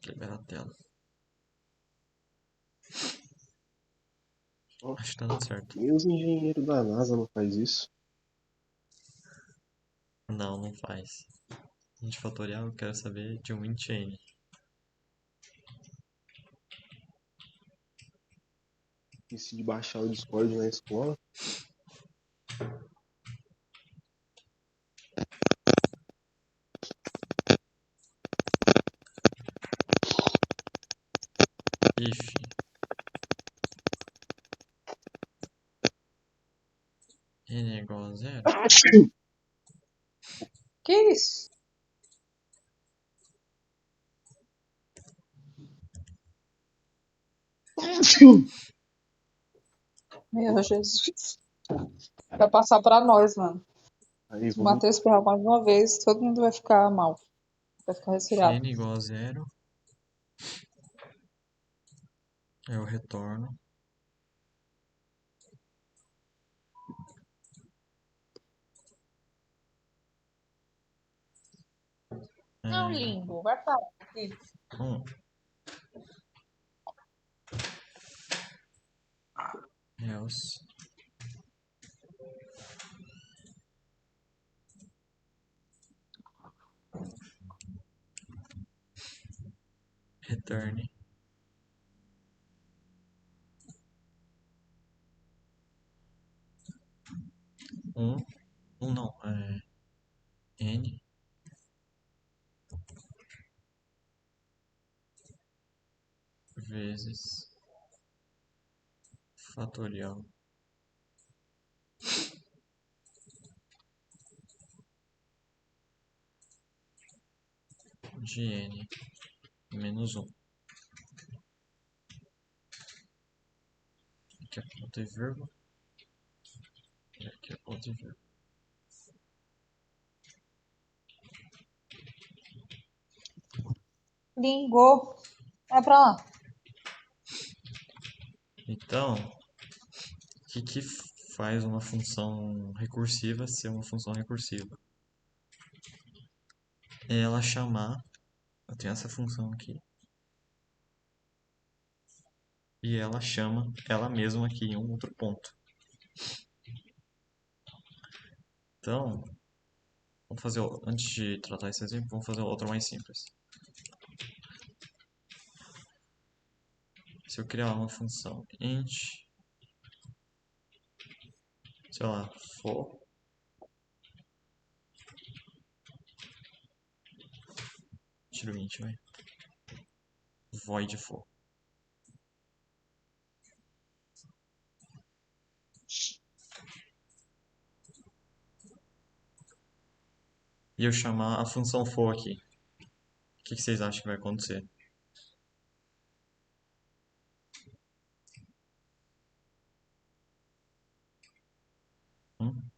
Libera a tela. Ó, Acho que tá dando certo. nem os engenheiros da NASA não faz isso. Não, não faz. Int fatorial, eu quero saber de um int n. Esqueci de baixar o Discord na escola. If n é igual a zero, Que isso? Meu Jesus. Vai passar pra nós, mano. Aí, Se o vamos. Matheus espirrar mais uma vez, todo mundo vai ficar mal. Vai ficar se resfriado. n igual a zero, eu retorno Não, lindo. Vai pra lá. Aqui. 1. Else return 1. 1 não, n vezes fatorial de n menos 1. Aqui é ponto e vírgula. E aqui é ponto e vírgula. Lingo. Vai pra lá. Então, o que faz uma função recursiva ser uma função recursiva? É ela chamar, eu tenho essa função aqui, e ela chama ela mesma aqui em um outro ponto. Então, vamos fazer, antes de tratar esse exemplo, vamos fazer outro mais simples. Se eu criar uma função int, sei lá, for, tira o int, vai, void for. E eu chamar a função for aqui. O que vocês acham que vai acontecer? Hum?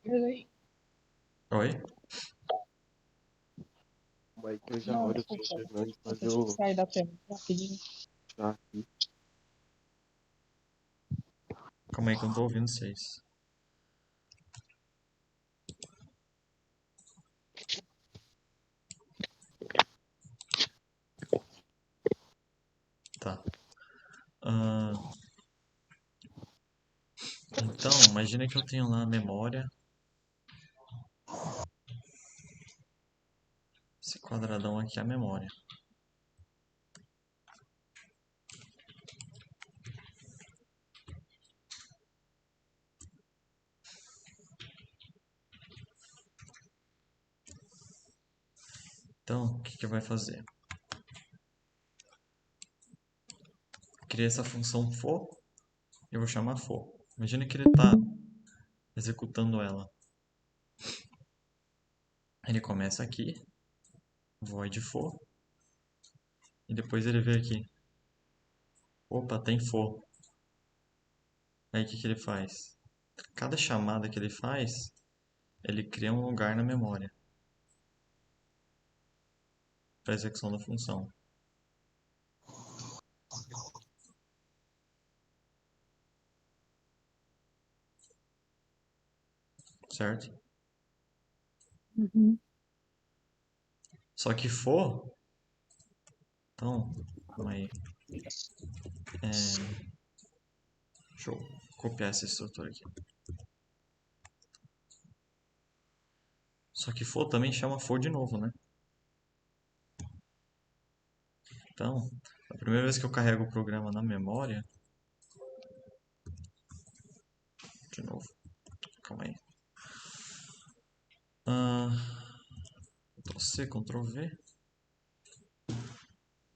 Peraí. Oi? Aí que eu já Não, olho, eu tô desculpa. terminando de fazer Deixa eu o sair da tela rapidinho. chá aqui. Calma aí que eu não tô ouvindo vocês. Tá. Então, imagina que eu tenho lá a memória. Esse quadradão aqui é a memória. Então, o que vai fazer? Criei essa função for, eu vou chamar for. Imagina que ele está executando ela. Ele começa aqui, void for, e depois ele vê aqui. Opa, tem for. Aí o que ele faz? Cada chamada que ele faz, ele cria um lugar na memória para execução da função. Certo? Uhum. Só que for, então, calma aí. Deixa eu copiar essa estrutura aqui. Só que for também chama for de novo, né? Então, a primeira vez que eu carrego o programa na memória, de novo, calma aí. Ctrl C, Ctrl V.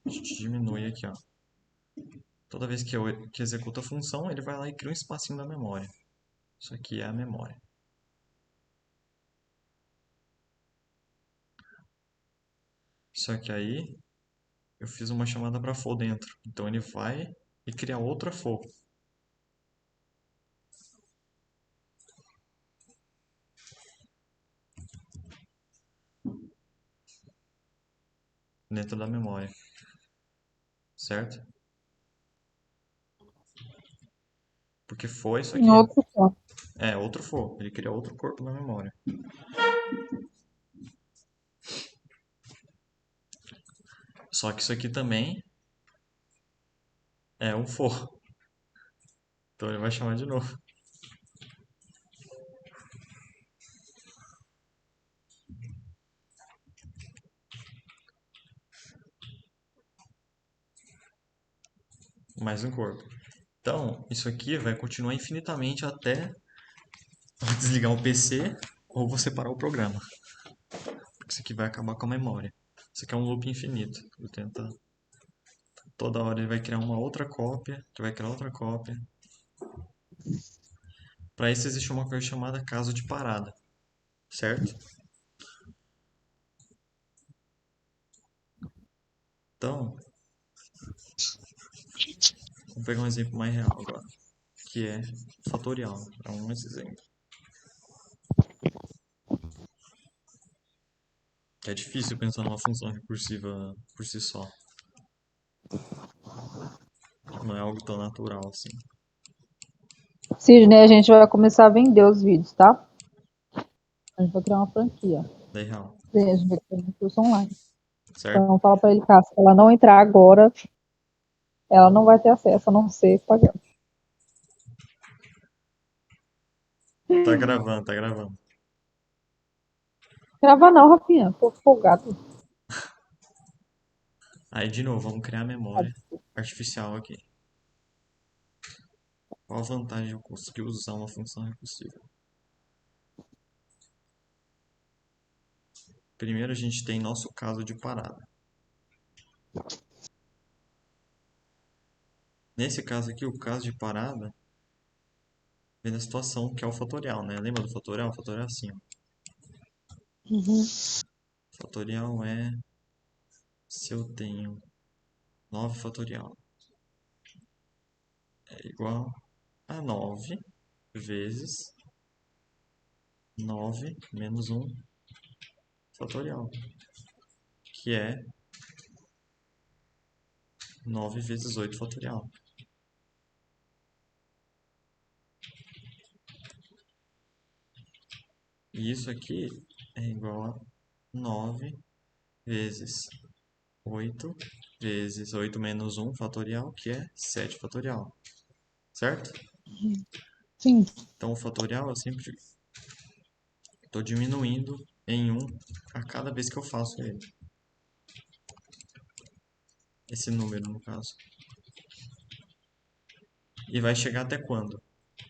A gente diminui aqui, ó. Toda vez que executa a função, ele vai lá e cria um espacinho na memória. Isso aqui é a memória. Só que aí eu fiz uma chamada para for dentro. Então ele vai e cria outra for dentro da memória, certo? Porque for isso Em aqui. outro ponto. É, outro for. Ele cria outro corpo na memória. Só que isso aqui também é um for. Então ele vai chamar de novo. Mais um corpo. Então, isso aqui vai continuar infinitamente até desligar o PC ou você parar o programa. Porque isso aqui vai acabar com a memória. Isso aqui é um loop infinito. Eu tento... Toda hora ele vai criar uma outra cópia, que vai criar outra cópia. Para isso existe uma coisa chamada caso de parada, certo? Então, vamos pegar um exemplo mais real agora, que é fatorial. É um exemplo. É difícil pensar numa função recursiva por si só. Não é algo tão natural assim. Sidney, a gente vai começar a vender os vídeos, tá? A gente vai criar uma franquia. Da real, A gente vai criar um curso online. certo? Então, fala pra ele, Cássio, se ela não entrar agora, ela não vai ter acesso, a não ser pagando. Tá gravando, tá gravando. Grava não, Rafinha. Tô folgado. Aí, de novo, vamos criar a memória artificial aqui. Qual a vantagem de eu conseguir usar uma função recursiva? Primeiro, a gente tem nosso caso de parada. Nesse caso aqui, o caso de parada vem da situação que é o fatorial, né? Lembra do fatorial? O fatorial é assim, ó. Fatorial é se eu tenho 9 fatorial é igual a 9 vezes 9 menos 1 fatorial, que é 9 vezes 8 fatorial. E isso aqui é igual a 9 vezes 8 vezes 8 menos 1 fatorial, que é 7 fatorial. Certo? Sim. Então o fatorial eu sempre estou diminuindo em 1 a cada vez que eu faço ele. Esse número, no caso. E vai chegar até quando?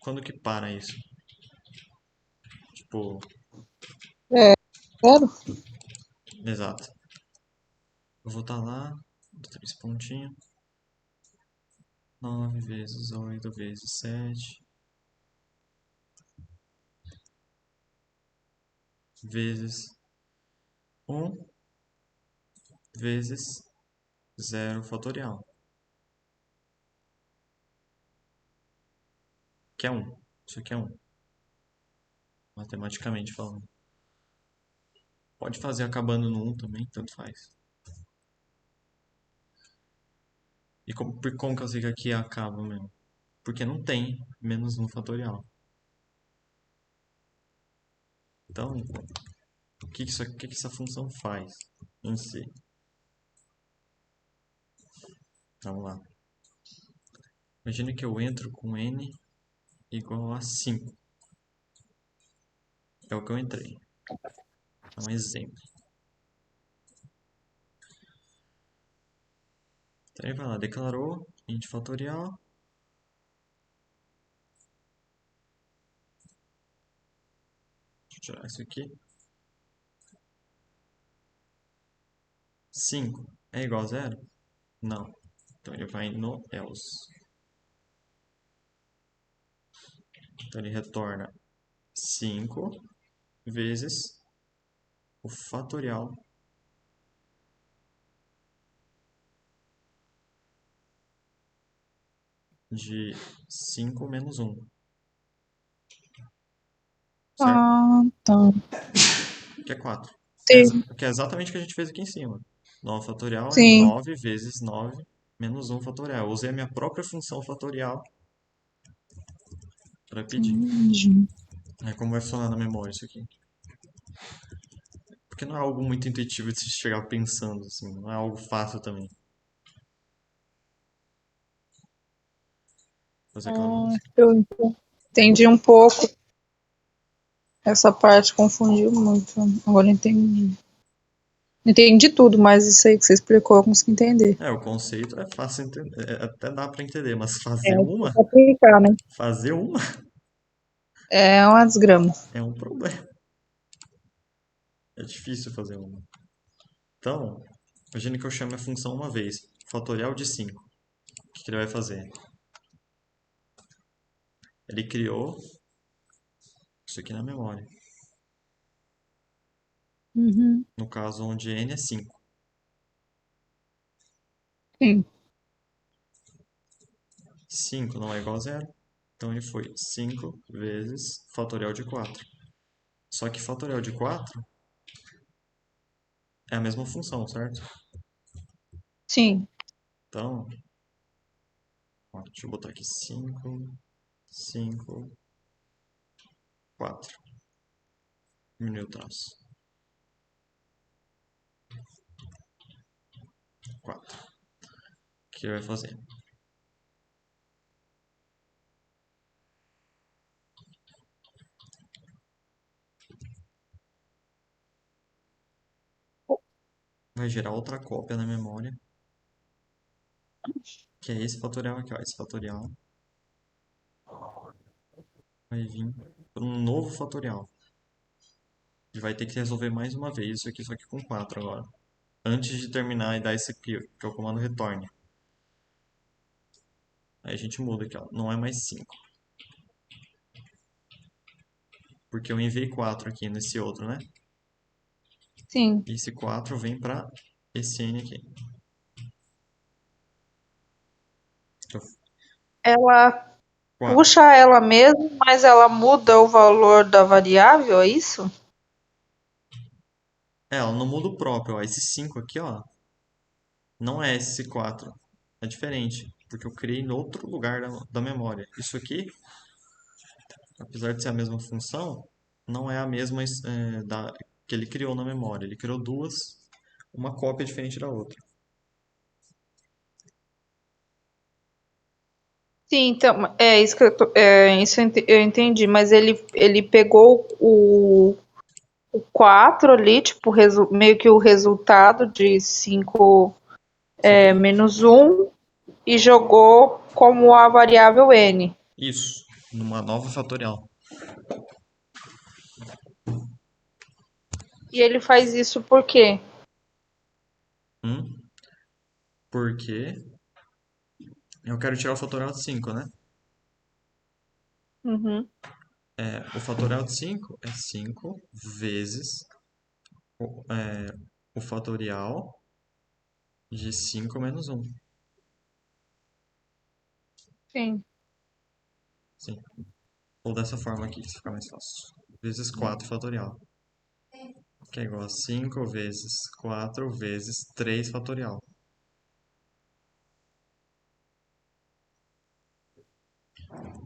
Quando que para isso? Tipo, Quero? exato. Eu vou estar lá, 3 pontinhos. 9 vezes 8 vezes 7 vezes 1 vezes 0 fatorial, que é 1. Isso aqui é 1, matematicamente falando. Pode fazer acabando no 1 também, tanto faz. E como que eu sei que aqui acaba mesmo? Porque não tem menos 1 fatorial. Então, O que que essa função faz em si? Vamos lá. Imagine que eu entro com n igual a 5. É o que eu entrei. É um exemplo. Então ele vai lá, declarou int fatorial. Deixa eu tirar isso aqui. 5 é igual a zero? Não. Então ele vai no else. Então ele retorna 5 vezes o fatorial de 5 menos um, certo? Ah, tá. Que é 4. Sim, Que é exatamente o que a gente fez aqui em cima. 9 fatorial é sim. 9 vezes 9 menos um fatorial. Eu usei a minha própria função fatorial para pedir. Entendi. É como vai funcionar na memória isso aqui. Porque não é algo muito intuitivo de se chegar pensando, assim. Não é algo fácil também. Fazer aquela bagunça. Eu entendi um pouco. Essa parte confundiu muito. Agora eu entendi. Não entendi tudo, mas isso aí que você explicou eu consegui entender. É, o conceito é fácil entender, até dá para entender, mas É, tem que aplicar, né? fazer uma É uma desgrama. é um problema. É difícil fazer uma. Então, imagine que eu chame a função uma vez, fatorial de 5. O que que ele vai fazer? Ele criou isso aqui na memória. Uhum. No caso onde n é 5. Sim. 5 não é igual a zero. Então ele foi 5 vezes fatorial de 4. Só que fatorial de 4 é a mesma função, certo? Sim. Então, ó, deixa eu botar aqui 5, 5, 4. Diminuir o traço. 4. O que ele vai fazer? Vai gerar outra cópia na memória, que é esse fatorial aqui, ó. Esse fatorial vai vir para um novo fatorial. Ele vai ter que resolver mais uma vez isso aqui, só que com 4 agora. Antes de terminar e dar esse aqui, que é o comando retorne. Aí a gente muda aqui, ó. Não é mais 5. Porque eu enviei 4 aqui nesse outro, né? Sim. E esse 4 vem para esse n aqui. Então, Ela 4. puxa ela mesma, mas ela muda o valor da variável, é isso? É, ela não muda o próprio, ó. Esse 5 aqui, ó, não é esse 4. É diferente, porque eu criei em outro lugar da memória. Isso aqui, apesar de ser a mesma função, não é a mesma que ele criou na memória. Ele criou duas, uma cópia diferente da outra. Sim, então, é isso que eu entendi, mas ele pegou o 4 ali, tipo, meio que o resultado de 5 Isso aqui. menos um e jogou como a variável n. Isso, numa nova fatorial. E ele faz isso por quê? Hum? Porque eu quero tirar o fatorial de 5, né? Uhum. O fatorial de 5 é 5 vezes o fatorial de 5 menos um. Sim. Sim. Ou dessa forma aqui, que fica mais fácil. Vezes 4 fatorial. Que é igual a 5 vezes 4 vezes 3 fatorial.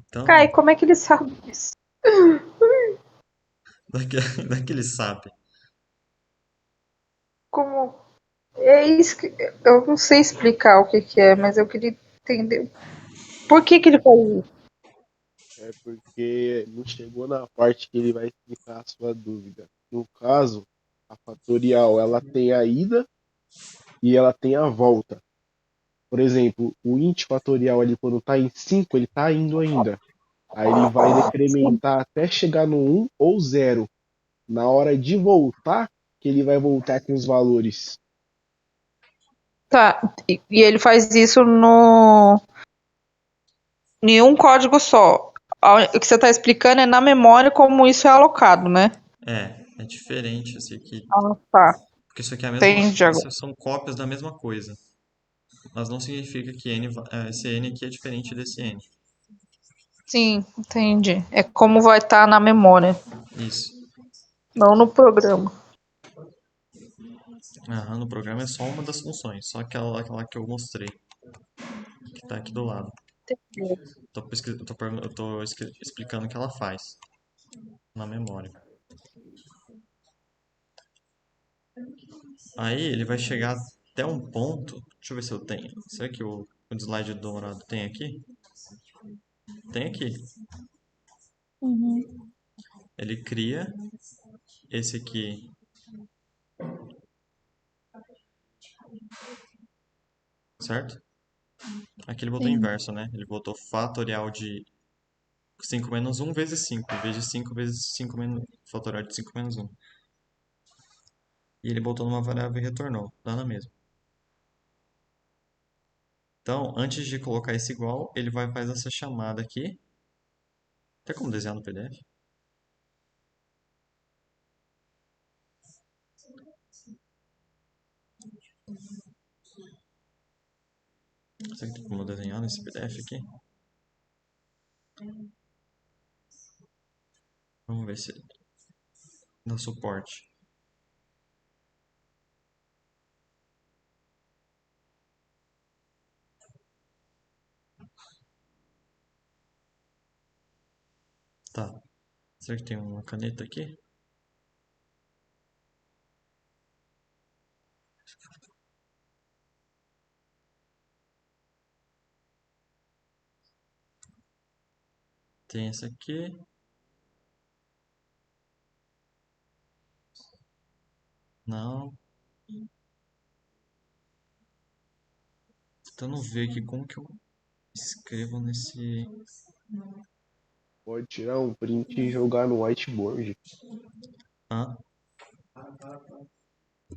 Então, Kai, como é que ele sabe isso? daqui, daqui ele sabe. como. É isso que. Eu não sei explicar o que que é, mas eu queria entender. Por que que ele faz isso? É porque não chegou na parte que ele vai explicar a sua dúvida. No caso, a fatorial ela tem a ida e ela tem a volta. Por exemplo, o int fatorial ali quando está em 5 ele está indo ainda. Aí ele vai decrementar até chegar no um ou zero. Na hora de voltar, que ele vai voltar com os valores. Tá, e ele faz isso no em um código só. O que você está explicando é na memória como isso é alocado, né? É diferente esse aqui. Ah, tá. Porque isso aqui é a mesma. Entendi agora. Isso são cópias da mesma coisa. Mas não significa que esse N aqui é diferente desse N. Sim, entendi. É como vai estar na memória, Isso. não no programa. Aham, no programa é só uma das funções, só aquela que eu mostrei, que tá aqui do lado. Eu tô explicando o que ela faz na memória. Aí ele vai chegar até um ponto. Deixa eu ver se eu tenho. Será que o slide dourado tem aqui? Tem aqui. Uhum. Ele cria esse aqui, certo? Aqui ele botou Sim. inverso, né? Ele botou fatorial de 5 menos um vezes 5 em vez de 5 vezes 5 menos. Fatorial de 5 menos um. E ele botou numa variável e retornou. Dá na mesma. Então, antes de colocar esse igual, ele vai fazer essa chamada aqui. Tem como desenhar no PDF? Será que tem como desenhar nesse PDF aqui? Vamos ver se dá suporte. Tá. Será que tem uma caneta aqui? Tem essa aqui. Não. Tentando ver aqui como que eu escrevo nesse. Pode tirar um print e jogar no whiteboard. Ah,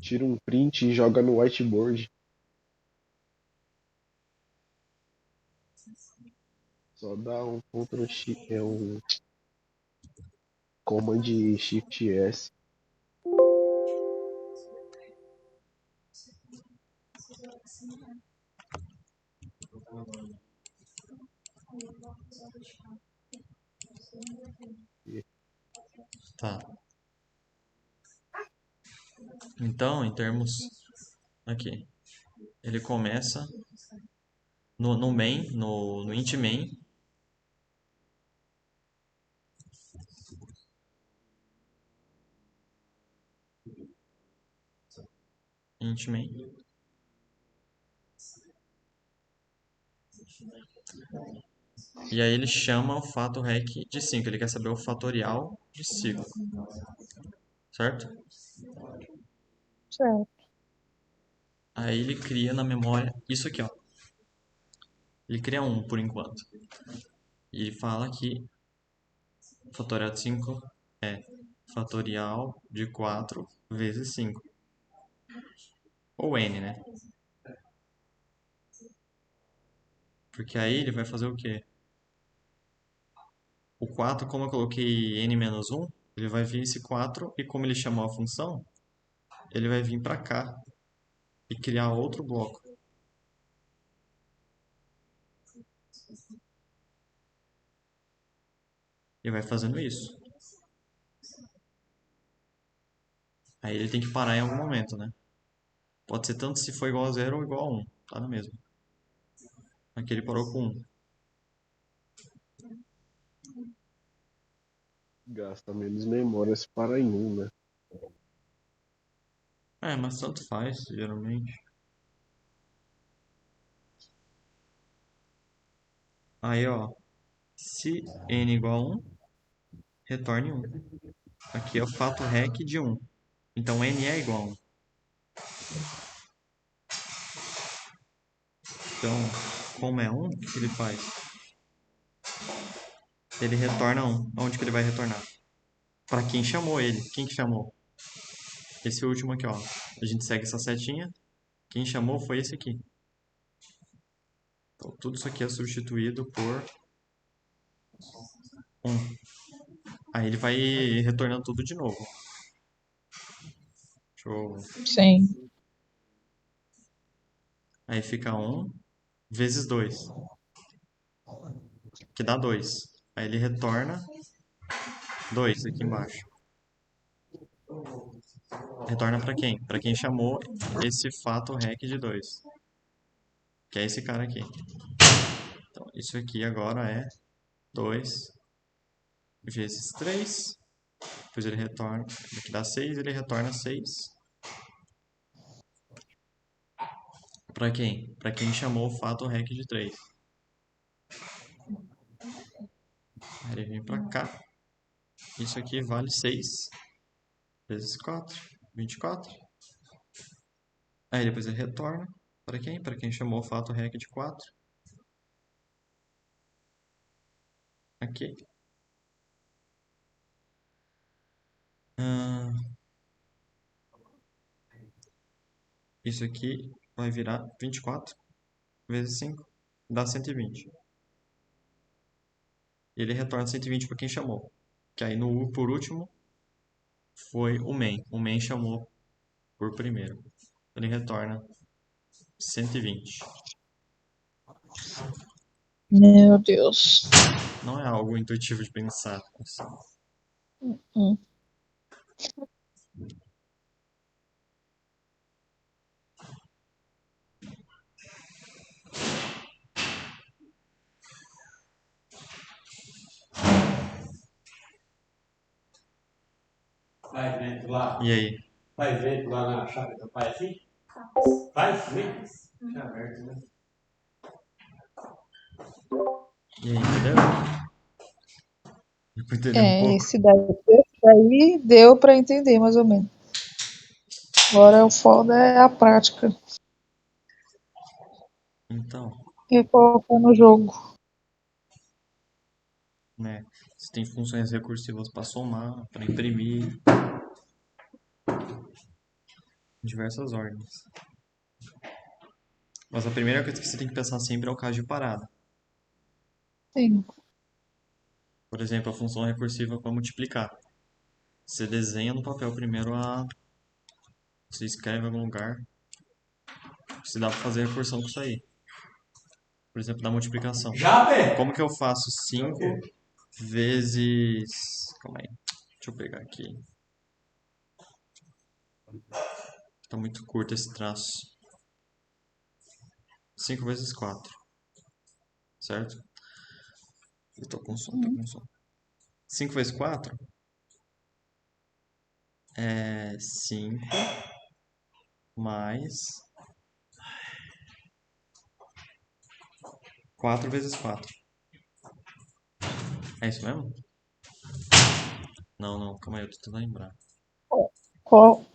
Tira um print e joga no whiteboard. Só dá um Ctrl Shift, é um Command Shift S. tá. Então, em termos. Aqui. Ele começa no main, no int main. Int main. E aí ele chama o fato rec de 5. Ele quer saber o fatorial de 5. Certo? Certo. Aí ele cria na memória isso aqui, ó. Ele cria um por enquanto. E ele fala que fatorial de 5 é fatorial de 4 vezes 5. Ou n, né? Porque aí ele vai fazer o quê? O 4, como eu coloquei n menos 1, ele vai vir esse 4 e como ele chamou a função, ele vai vir para cá e criar outro bloco. E vai fazendo isso. Aí ele tem que parar em algum momento, né? Pode ser tanto se for igual a 0 ou igual a 1. Tá no mesmo. Aqui ele parou com 1. Gasta menos memória se para em um, né? É, mas tanto faz, geralmente. Aí, ó, se n igual a 1, retorne 1. Aqui é o fato REC de 1. Então n é igual a 1. Então, como é 1, o que ele faz? Ele retorna 1. Onde que ele vai retornar? Para quem chamou ele. Quem que chamou? Esse último aqui, ó. A gente segue essa setinha. Quem chamou foi esse aqui. Então, tudo isso aqui é substituído por 1. Aí ele vai retornando tudo de novo. Deixa eu... Sim. Aí fica 1 vezes 2, que dá 2. Aí ele retorna 2 aqui embaixo. Retorna para quem? Para quem chamou esse fato REC de 2, que é esse cara aqui. Então, isso aqui agora é 2 vezes 3. Depois ele retorna, aqui dá 6, ele retorna 6. Para quem? Para quem chamou o fato REC de 3. Aí ele vem para cá. Isso aqui vale 6 vezes 4, 24. Aí depois ele retorna. Para quem? Para quem chamou o fato REC de 4. Aqui. Ah, isso aqui vai virar 24 vezes 5. Dá 120. E ele retorna 120 para quem chamou. Que aí no por último foi o main. O main chamou por primeiro. Ele retorna 120. Meu Deus. Não é algo intuitivo de pensar. Hum. Vai dentro lá. E aí? Vai dentro lá na chave do pai assim? Vai sim. Tá aberto, né? E aí, entendeu? Deu pra entender um pouco? Esse daí deu pra entender mais ou menos. Agora o foda é a prática. Então, E colocar no jogo. né? Você tem funções recursivas para somar, para imprimir, em diversas ordens. Mas a primeira coisa que você tem que pensar sempre é o caso de parada. Sim. Por exemplo, a função recursiva para multiplicar. Você desenha no papel primeiro a... Você escreve em algum lugar. Se dá para fazer recursão com isso aí. Por exemplo, da multiplicação. Já, Pé? Como que eu faço 5 vezes... Calma aí. Deixa eu pegar aqui. Tá muito curto esse traço. 5 vezes 4. Certo? Eu tô com som, tô com som. 5 vezes 4 é 5 mais 4 vezes 4. É isso mesmo? Não, não, calma aí, eu tô tentando lembrar. Qual?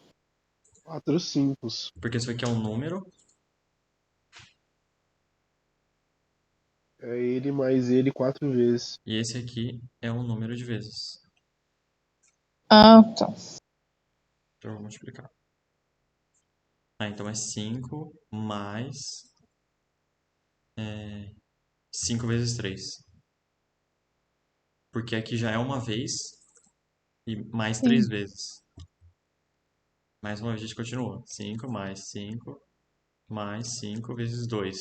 4 5. Porque isso aqui é um número. É ele mais ele 4 vezes. E esse aqui é um número de vezes. Ah, tá. Então eu vou multiplicar. Então é 5 mais 5 vezes 3. Porque aqui já é uma vez e mais 3 Sim. vezes. Mais uma vez a gente continua. 5 mais 5 vezes 2.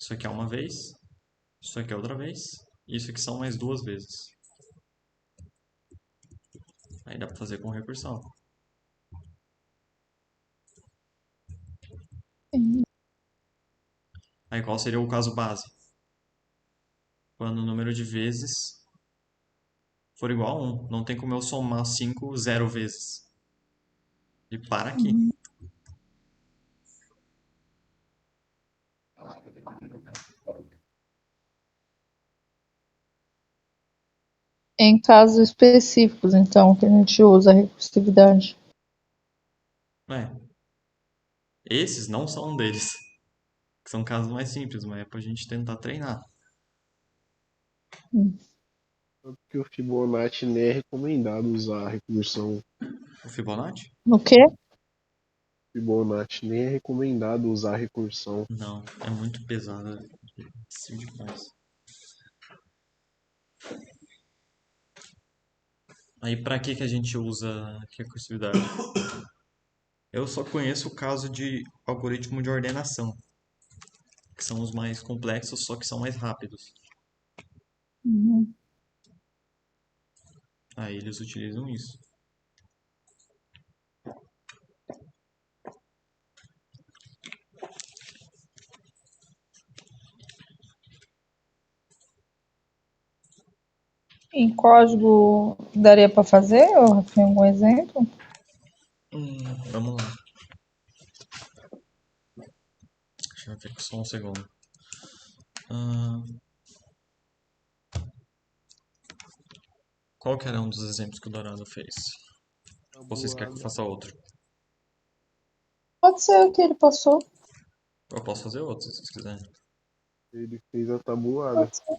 Isso aqui é uma vez. Isso aqui é outra vez. Isso aqui são mais duas vezes. Aí dá pra fazer com recursão. Sim. Aí qual seria o caso base? Quando o número de vezes for igual a 1. Não tem como eu somar 5 zero vezes. E para aqui. Em casos específicos, então, que a gente usa a recursividade. É, esses não são um deles. Que são casos mais simples, mas é pra gente tentar treinar. Tanto que o Fibonacci nem é recomendado usar a recursão. O Fibonacci? No quê? Fibonacci nem é recomendado usar a recursão. Não, é muito pesado. Sim, demais. Aí pra que a gente usa recursividade? Eu só conheço o caso de algoritmo de ordenação, que são os mais complexos, só que são mais rápidos. Uhum. Aí eles utilizam isso. Em código daria para fazer? Ou tem algum exemplo? Vamos lá. Deixa eu ver só um segundo. Ah, qual que era um dos exemplos que o Dourado fez? Ou vocês querem que eu Tabuada. faça outro? Pode ser o que ele passou. Eu posso fazer outro, se vocês quiserem. Ele fez a tabuada. Pode ser.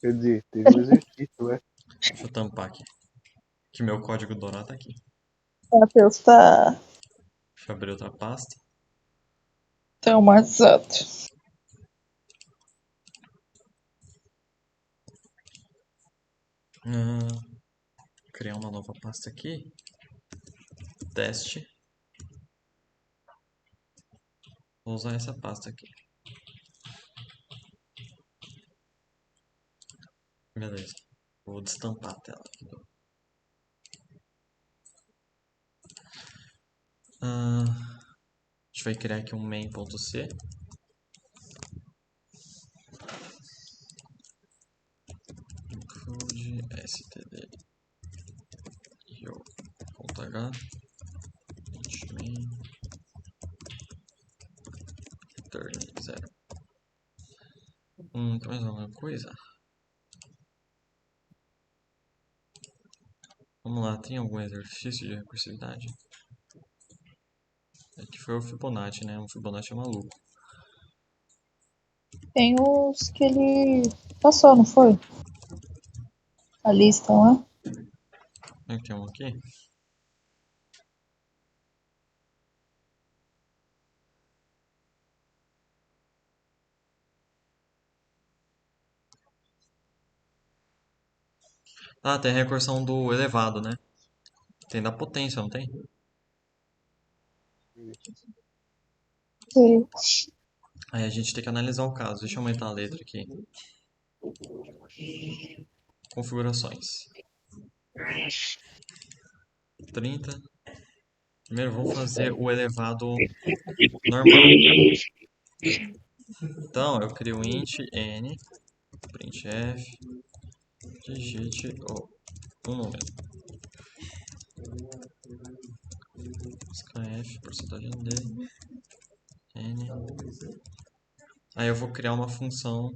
Quer dizer, teve um exercício, né? Deixa eu tampar aqui. Que meu código Dourado tá aqui. Matheus tá Deixa eu abrir outra pasta. tão mais exato. Ah, criar uma nova pasta aqui. Teste. Vou usar essa pasta aqui. Beleza. Vou destampar a tela aqui. A gente vai criar aqui um main.c. Include std io.h main return 0. Tem mais alguma coisa? Vamos lá, tem algum exercício de recursividade? Aqui foi o Fibonacci, né? O Fibonacci é maluco. Tem os que ele passou, não foi? A lista lá. Tem um aqui. Ah, tem a recursão do elevado, né? Tem da potência, não tem? Sei. Aí a gente tem que analisar o caso. Deixa eu aumentar a letra aqui. Configurações. 30. Primeiro vamos fazer o elevado normal. Então eu crio int n, printf, digite um número. Scanf, porcentagem d, n. Aí eu vou criar uma função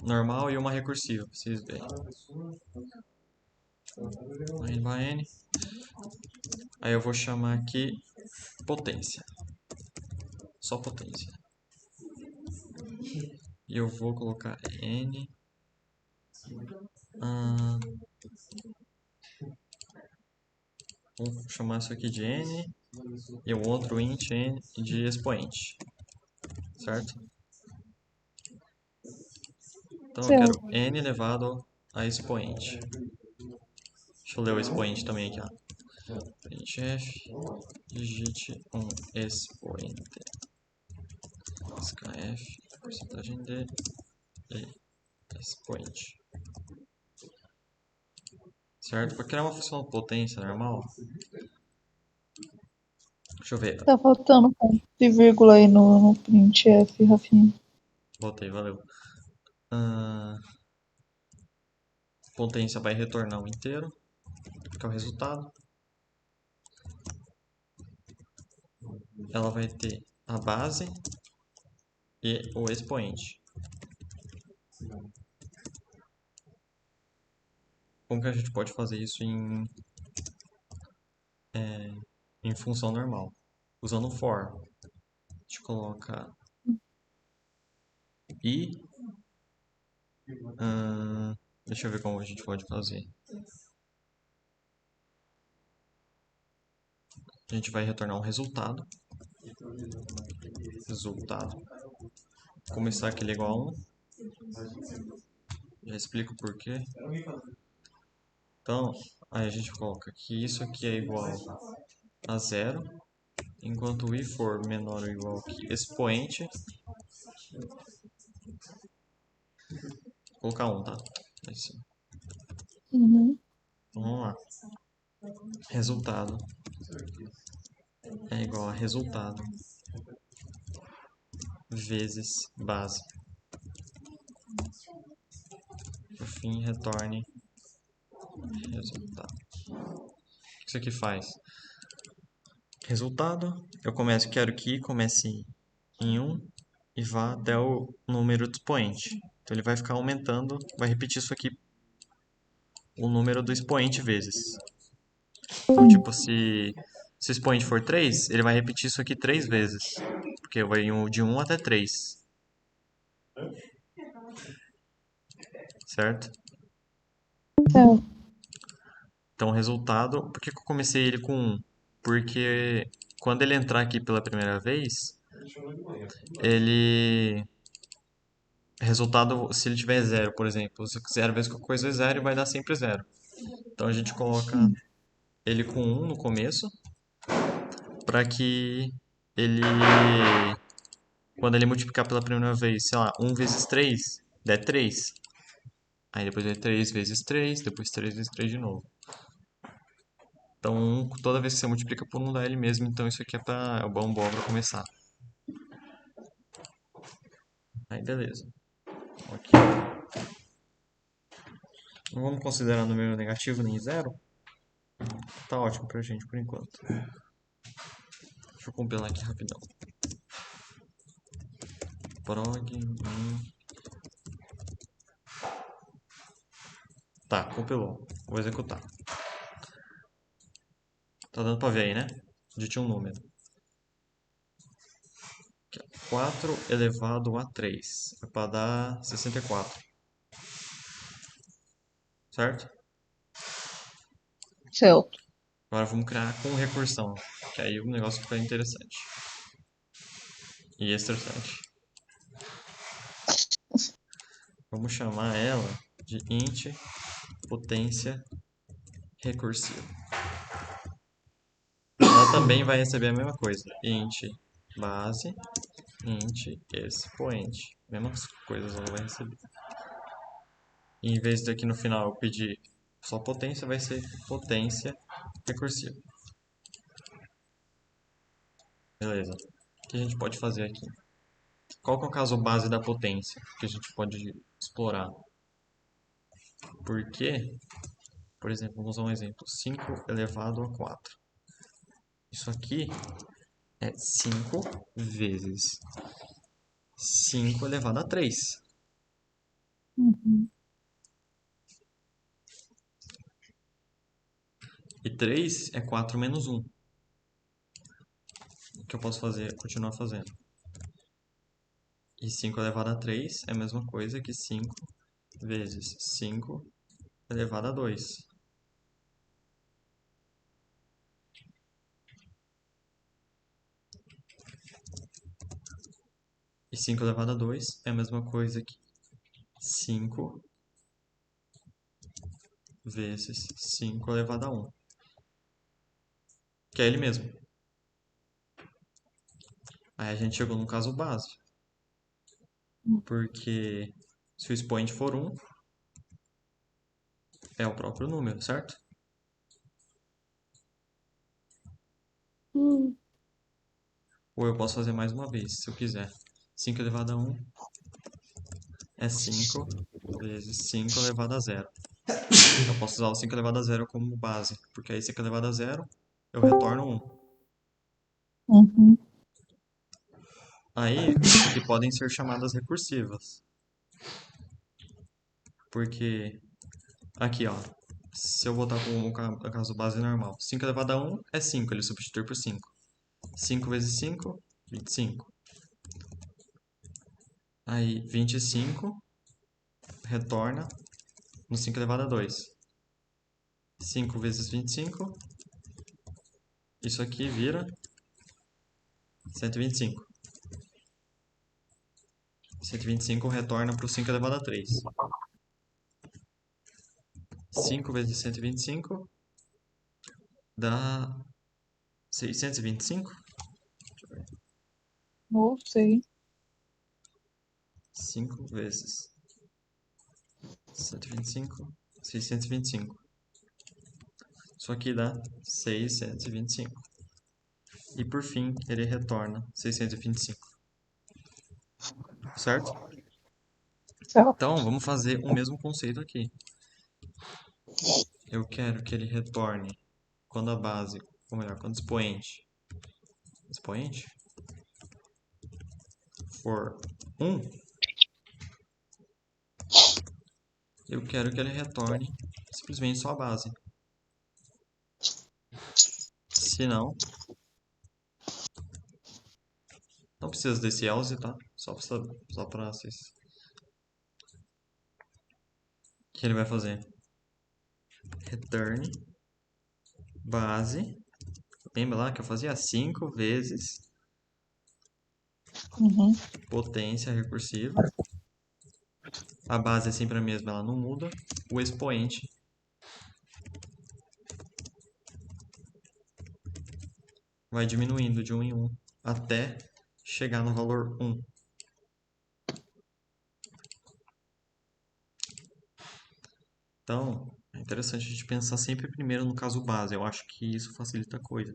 normal e uma recursiva, pra vocês verem. N by n. Aí eu vou chamar aqui potência. Só potência. E eu vou colocar n. Vamos chamar isso aqui de n. E o outro int n de expoente. Certo? Então eu quero Certo. n elevado a expoente. Deixa eu ler o expoente também aqui, ó. Printf, digite um expoente. Scanf, porcentagem d e expoente. Certo? Para criar uma função potência normal, deixa eu ver. Tá faltando ponto de vírgula aí no printf, Rafinha. Botei, valeu. Potência vai retornar um inteiro, que é o resultado. Ela vai ter a base e o expoente. Como que a gente pode fazer isso em função normal? Usando o for. A gente coloca i. Deixa eu ver como a gente pode fazer. A gente vai retornar um resultado. Começar aquele igual a 1. Já explico por quê. Então, aí a gente coloca que isso aqui é igual a 0, enquanto o i for menor ou igual que expoente. Vou colocar 1, tá? Assim. Uhum. Então, vamos lá. Resultado é igual a resultado vezes base. Por fim, retorne resultado. O que isso aqui faz? Resultado, quero que i comece em 1 e vá até o número do expoente. Então ele vai ficar aumentando, vai repetir isso aqui, o número do expoente vezes. Então, tipo, se o expoente for 3, ele vai repetir isso aqui 3 vezes. Porque vai de 1 até 3. Certo? Certo. Então, o resultado... Por que eu comecei ele com 1? Porque quando ele entrar aqui pela primeira vez, ele... Resultado, se ele tiver 0, por exemplo. 0 vezes qualquer coisa é 0 e vai dar sempre 0. Então, a gente coloca ele com 1 no começo, para que ele... Quando ele multiplicar pela primeira vez, sei lá, 1 vezes 3, dá 3. Aí depois é 3 vezes 3, depois 3 vezes 3 de novo. Então, toda vez que você multiplica por 1, dá ele mesmo. Então, isso aqui é o bom para começar. Aí, beleza. Ok. Não vamos considerar número negativo nem zero. Tá ótimo pra gente por enquanto. Deixa eu compilar aqui rapidão. Prog. Tá, compilou. Vou executar. Tá dando pra ver aí, né? Digite um número. 4 elevado a 3. É para dar 64. Certo? Certo. Agora vamos criar com recursão. Que aí o negócio fica interessante. E estressante. Vamos chamar ela de int potência recursiva. Ela também vai receber a mesma coisa. Int base, int expoente. Mesmas coisas ela vai receber. E em vez daqui no final eu pedir só potência, vai ser potência recursiva. Beleza. O que a gente pode fazer aqui? Qual que é o caso base da potência que a gente pode explorar? Porque, por exemplo, vamos usar um exemplo. 5 elevado a 4. Isso aqui é 5 vezes 5 elevado a 3. Uhum. E 3 é 4 menos 1. O que eu posso fazer? Continuar fazendo. E 5 elevado a 3 é a mesma coisa que 5 vezes 5 elevado a 2. E 5 elevado a 2 é a mesma coisa que 5 vezes 5 elevado a 1. Que é ele mesmo. Aí a gente chegou no caso base. Porque se o expoente for 1, é o próprio número, certo? Ou eu posso fazer mais uma vez, se eu quiser. 5 elevado a 1 é 5 vezes 5 elevado a 0. Eu posso usar o 5 elevado a 0 como base, porque aí 5 elevado a 0 eu retorno 1. Uhum. Aí, isso aqui podem ser chamadas recursivas. Porque, aqui, ó. Se eu botar como caso base normal, 5 elevado a 1 é 5, ele substitui por 5. 5 vezes 5, 25. Aí, 25 retorna no 5 elevado a 2. 5 vezes 25, isso aqui vira 125. 125 retorna para o 5 elevado a 3. 5 vezes 125 dá 625. Não sei. 5 vezes 125, 625. Isso aqui dá 625. E por fim, ele retorna 625. Certo? Certo. Então, vamos fazer o mesmo conceito aqui. Eu quero que ele retorne quando a base, ou melhor, quando o expoente for 1, eu quero que ele retorne simplesmente só a base. Se não, não precisa desse else, tá? Só para vocês. O que ele vai fazer? Return base. Lembra lá que eu fazia 5 vezes Uhum. potência recursiva. A base é sempre a mesma, ela não muda. O expoente vai diminuindo de 1 em 1 até chegar no valor 1. Então, é interessante a gente pensar sempre primeiro no caso base. Eu acho que isso facilita a coisa.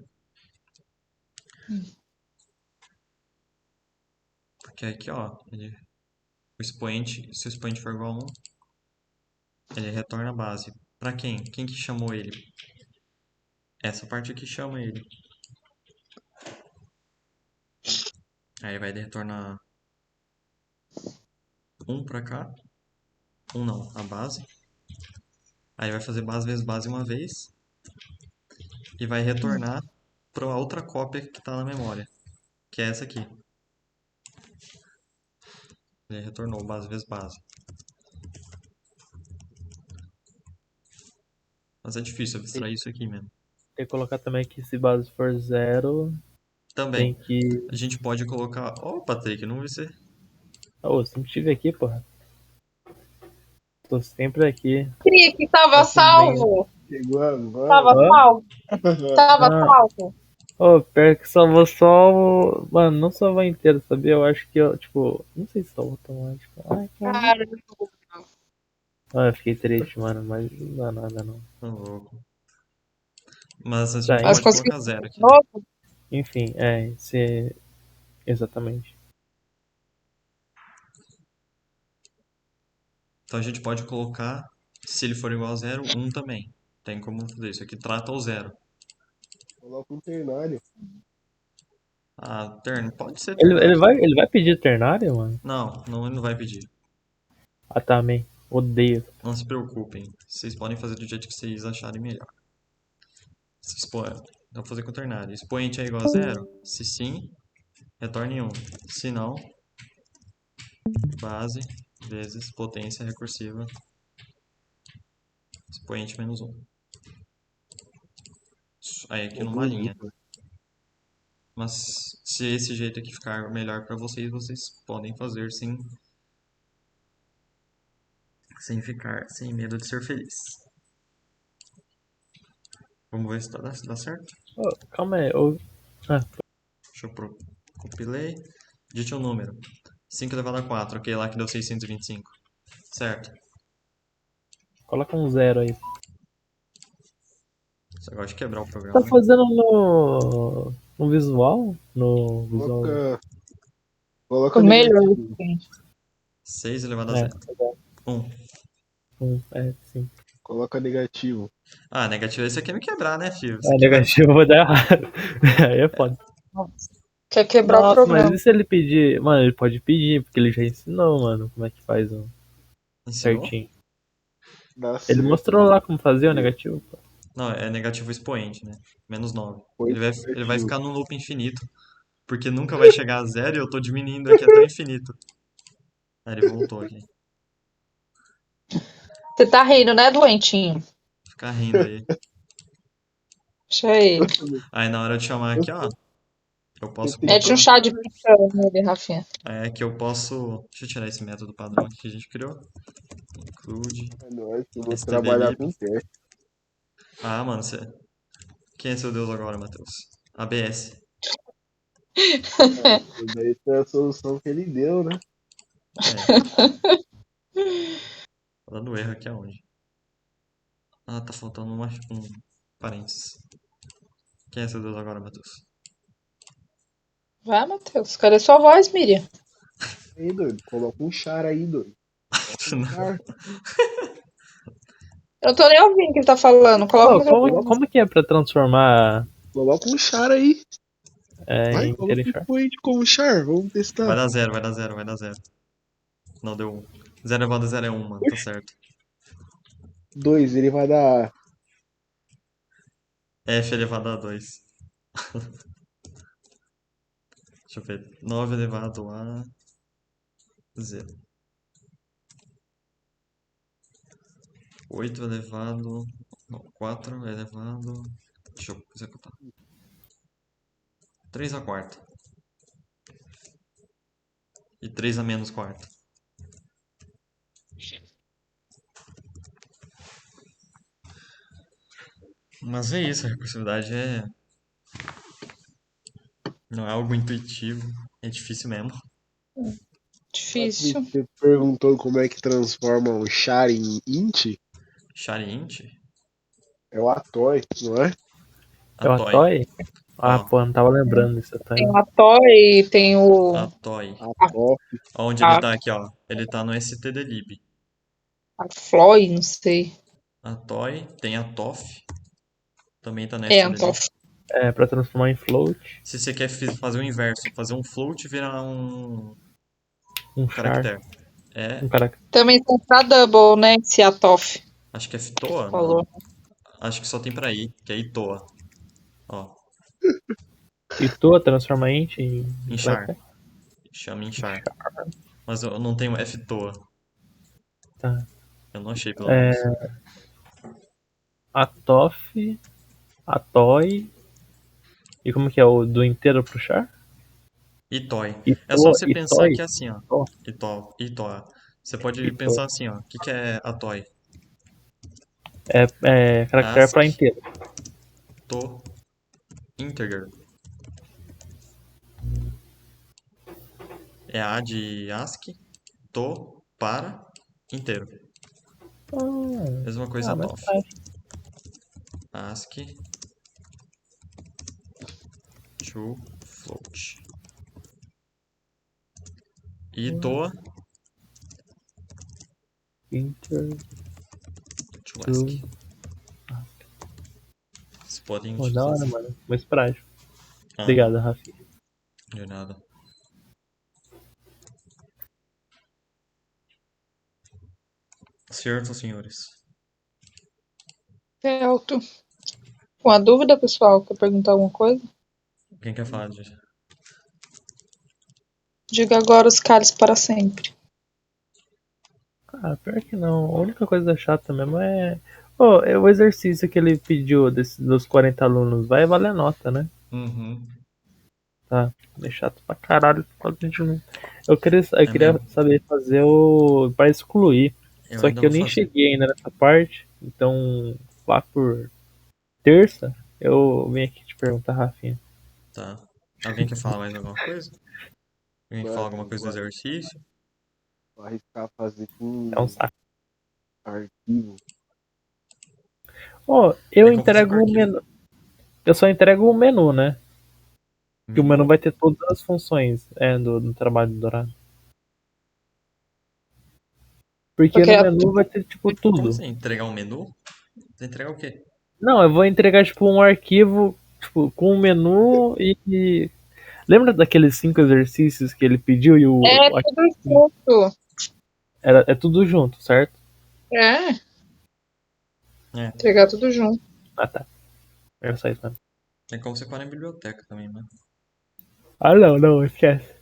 Porque aqui, ó, o expoente, se o expoente for igual a 1, ele retorna a base. Para quem? Quem que chamou ele? Essa parte aqui chama ele. Aí vai retornar 1 para cá. 1 não, a base. Aí vai fazer base vezes base uma vez. E vai retornar para a outra cópia que está na memória. Que é essa aqui. Ele retornou base vezes base. Mas é difícil abstrair isso aqui mesmo. Tem que colocar também que se base for 0, tem Também, que... a gente pode colocar... Ó, Patrick, não vi você. Oh, sempre estive aqui, porra. Tô sempre aqui. Que tava Tá tudo bem. salvo. Chegou agora. Tava Hã? salvo. Tava Ah. salvo. Oh, pior que salvou só... Mano, não salvou inteiro, sabia? Eu acho que eu, tipo... Não sei se salvou automático. Ai, cara. Cara, Ah, eu fiquei triste, mano, mas não dá nada, não. Tá louco. Mas a Tá, gente mas pode consegui colocar 0 aqui. novo. Enfim, exatamente. Então a gente pode colocar, se ele for igual a 0, 1 também. Tem como fazer isso aqui. Trata o 0. Coloca um ternário. Ah, pode ser Ele ternário. ele vai pedir ternário, mano? Não, ele não vai pedir. Ah, tá, man. Odeio. Não se preocupem. Vocês podem fazer do jeito que vocês acharem melhor. Dá pra fazer com ternário. Expoente é igual a 0? Se sim, retorne 1. Se não, base vezes potência recursiva expoente menos 1. Aí aqui numa linha. Mas se esse jeito aqui ficar melhor pra vocês, vocês podem fazer sem medo de ser feliz. Vamos ver se dá certo. Oh, calma aí. Deixa eu compilei. Digite um número. 5 elevado a 4, aquele lá que deu 625. Certo. Coloca um 0 aí. Você gosta de quebrar o programa, Tá né? fazendo no visual? No visual. Coloca O melhor. negativo. 6 elevado a É, 0. 1. sim. Coloca negativo. Ah, negativo, esse aqui é me quebrar, né, filho? É negativo, eu vou dar errado. Aí é foda. Quer quebrar o Nossa, mas programa. e se ele pedir? Mano, ele pode pedir, porque ele já ensinou, mano, como é que faz um Ensinou? certinho. Dá Ele certo. mostrou lá como fazer o negativo, pô. Não, é negativo expoente, né? -9. Foi Ele vai certinho. ficar num loop infinito. Porque nunca vai chegar a zero e eu tô diminuindo aqui até o infinito. Aí ele voltou aqui. Você tá rindo, né, doentinho? Ficar rindo aí. Deixa ele. Aí na hora de chamar aqui, ó. Eu posso tenho Mete um colocar. chá de picão nele, Rafinha. É que eu posso. Deixa eu tirar esse método padrão aqui que a gente criou. Include É nóis, eu vou trabalhar stdlib. com teste. Ah, mano, você. Quem é seu Deus agora, Matheus? ABS. Daí foi a solução que ele deu, né? É. Tá dando erro aqui aonde? Ah, tá faltando um parênteses. Quem é seu Deus agora, Matheus? Vai, Matheus. Cadê sua voz, Miriam? Aí, doido, coloca um char aí, doido. Coloca um char. Eu não tô nem ouvindo o que ele tá falando. Coloca o Pô, microfone. como que é pra transformar Coloca um char aí. Vai, em coloca um Terechar? expoente como char. Vamos Vai testar. dar zero, vai dar zero, vai dar zero. Não, deu 1. 0 elevado a 0 é 1, mano. Tá certo. 2, ele vai dar. F elevado a 2. Deixa eu ver. 9 elevado a 0. 8 elevado. Não, 4 elevado. Deixa eu executar. 3 a quarta. E 3 a menos quarta. Mas é isso, a recursividade não é algo intuitivo, é difícil mesmo. Difícil. Você perguntou como é que transforma um char em int? Charint? É o Atoy, não é? É o Atoy. Atoy? Ah, Ó, pô, não tava lembrando desse Atoy. Tem o Atoy, tem o Atoy. Atoy. Onde ele tá aqui, ó. Ele tá no stdlib. a Floy, não sei. Atoy, tem a TOF. Também tá no É, stdlib. Antoff. É, pra transformar em float, Se você quer fazer o inverso, fazer um float virar um um char, caractere. É, um cara. Também tem pra Double, né? Esse Atoff. acho que é FTOA? Falou. Não. Acho que só tem pra I, que é ITOA. Ó, E tu transforma em em char. Chama em char. Mas eu não tenho FTOA. Tá. Eu não achei, pelo menos. Atoff, Atoy. E como que é o do inteiro pro char? ITOI. Ito, É só você pensar Itoy? que é assim, ó. Ito, ITOA. Você pode Ito. pensar assim, ó. O que é Atoy? É caractere pra inteiro. To integer. É A de ASCII. To para inteiro. Mesma coisa Mas TOF. faz. ASCII to float. E toa Inter. to ASCII. Vocês podem Pô, da hora, utilizar. mano. Muito prático. Ah, Obrigado, Rafi. de nada. Certo, senhores. Certo. Com a dúvida, pessoal? Quer perguntar alguma coisa? Quem quer falar disso? Diga agora os cálices para sempre. Ah, pior que não. A única coisa chata mesmo é. Pô, é o exercício que ele pediu dos 40 alunos. Vai valer a nota, né? Uhum. Tá. É chato pra caralho. Eu queria mesmo? saber fazer o. Pra excluir. Eu Só ainda que eu vou nem fazer. cheguei ainda nessa parte. Então, lá por terça, eu vim aqui te perguntar, Rafinha. Tá. Alguém quer falar mais alguma coisa? Alguém quer falar alguma Mano, coisa do exercício? vou arriscar fazer com É um saco. arquivo. Ó, É eu que eu vou fazer com entrego o arquivo. menu. Eu só entrego o menu, né? Que o menu vai ter todas as funções do trabalho do Dourado. Porque Porque no menu vai ter, tipo, Como tudo. assim? Entregar um menu? Você entregar o quê? Não, eu vou entregar, tipo, um arquivo, tipo, com o menu e Lembra daqueles 5 exercícios que ele pediu e É tudo junto. é tudo junto, certo? É, É, entregar tudo junto. Ah, tá. Era só isso mesmo. tem como você parar na biblioteca também, né? Ah, não, esquece.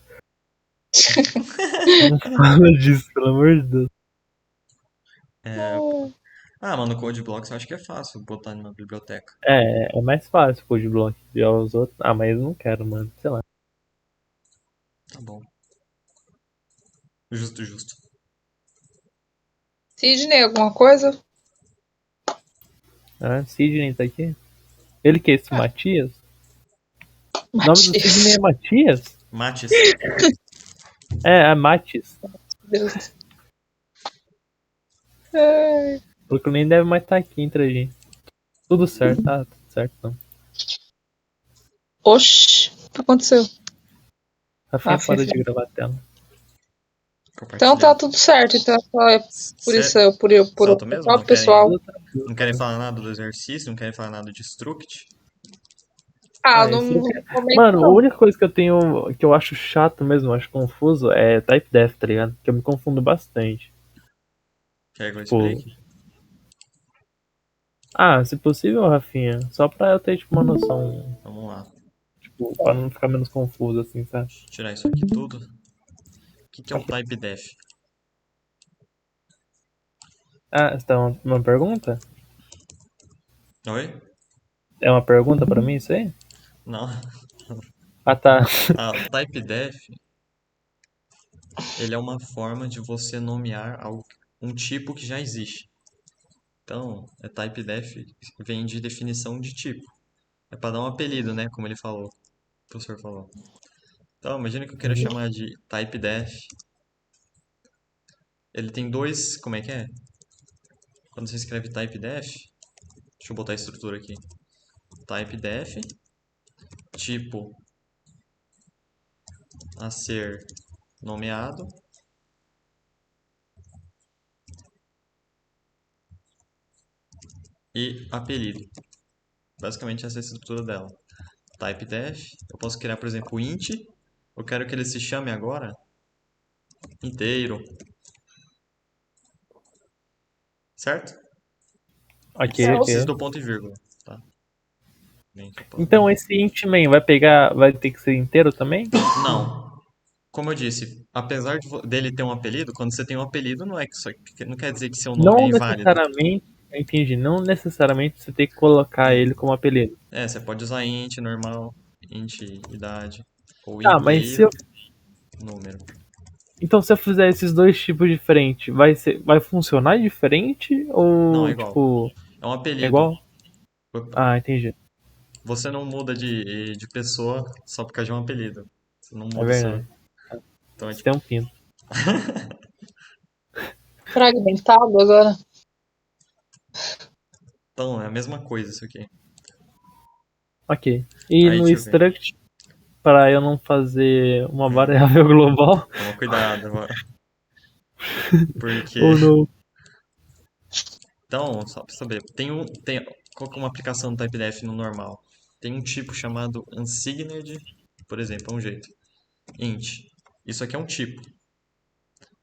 Não fala disso, pelo amor de Deus. Ah, mano, o Code Blocks eu acho que é fácil botar numa biblioteca. É mais fácil o Code Block e os outros. Ah, mas eu não quero, mano. Sei lá. Tá bom. Justo, justo. Sidney, alguma coisa? Ah, Sidney tá aqui? Ele que é esse Matias? O nome do Sidney Matias. é Matias? Mates. É Matias. Deus. Ai. Porque nem deve mais estar aqui entre a gente. Tudo certo, tá? Tudo certo, não. Oxi, o que aconteceu? Rafinha Ah, parou de gravar a tela. Então tá tudo certo. Então é por isso, por Salto mesmo? próprio Não querem, pessoal. não querem falar nada do exercício? Não querem falar nada de Struct? Ah, Ah, não, isso não que- comento Mano, a não. única coisa que eu tenho, que eu acho chato mesmo, acho confuso, é type def, tá ligado? Que eu me confundo bastante. Quer que eu Tipo, explique? se possível, Rafinha, só pra eu ter, tipo, uma noção, Vamos lá. tipo, pra não ficar menos confuso, assim, sabe? Deixa eu tirar isso aqui tudo. O que é o type def? Ah, você tem uma pergunta? Oi? É uma pergunta pra mim isso aí? Não. Ah, tá. Ah, o type def, ele é uma forma de você nomear um tipo que já existe. Então, type def vem de definição de tipo. É para dar um apelido, né? Como ele falou. O professor falou. Então, imagina que eu queira chamar de type def. Ele tem dois. Como é que é? Quando você escreve type def. Deixa eu botar a estrutura aqui. Type def. Tipo a ser nomeado. E apelido. Basicamente essa é a estrutura dela. Type def. Eu posso criar, por exemplo, int. Eu quero que ele se chame agora inteiro. Certo? Ok, Não ok. precisa do ponto e vírgula. Tá? Gente, eu posso Então dar- esse int main vai ter que ser inteiro também? Não. Como eu disse, apesar dele ter um apelido, quando você tem um apelido, não quer dizer que seu nome é Não inválido. necessariamente, eu entendi, não necessariamente você tem que colocar ele como apelido. Você pode usar int normal, int idade, ou Tá, mas se eu, inteiro, número. então se eu fizer esses dois tipos diferentes, vai funcionar diferente Não, é ou igual. tipo É um é apelido. igual? Ah, entendi. Você não muda de pessoa só por causa de um apelido. Você não É muda seu. verdade. Então é Você tipo. tem um pinto. Fragmentado agora. Então, é a mesma coisa isso aqui. Ok. E Aí no deixa eu ver. struct, para eu não fazer uma variável global Toma cuidado agora. Porque. ou não. Então, só pra saber, qual que é uma aplicação do TypeDef no normal? Tem um tipo chamado unsigned, por exemplo, é um jeito. Int. Isso aqui é um tipo,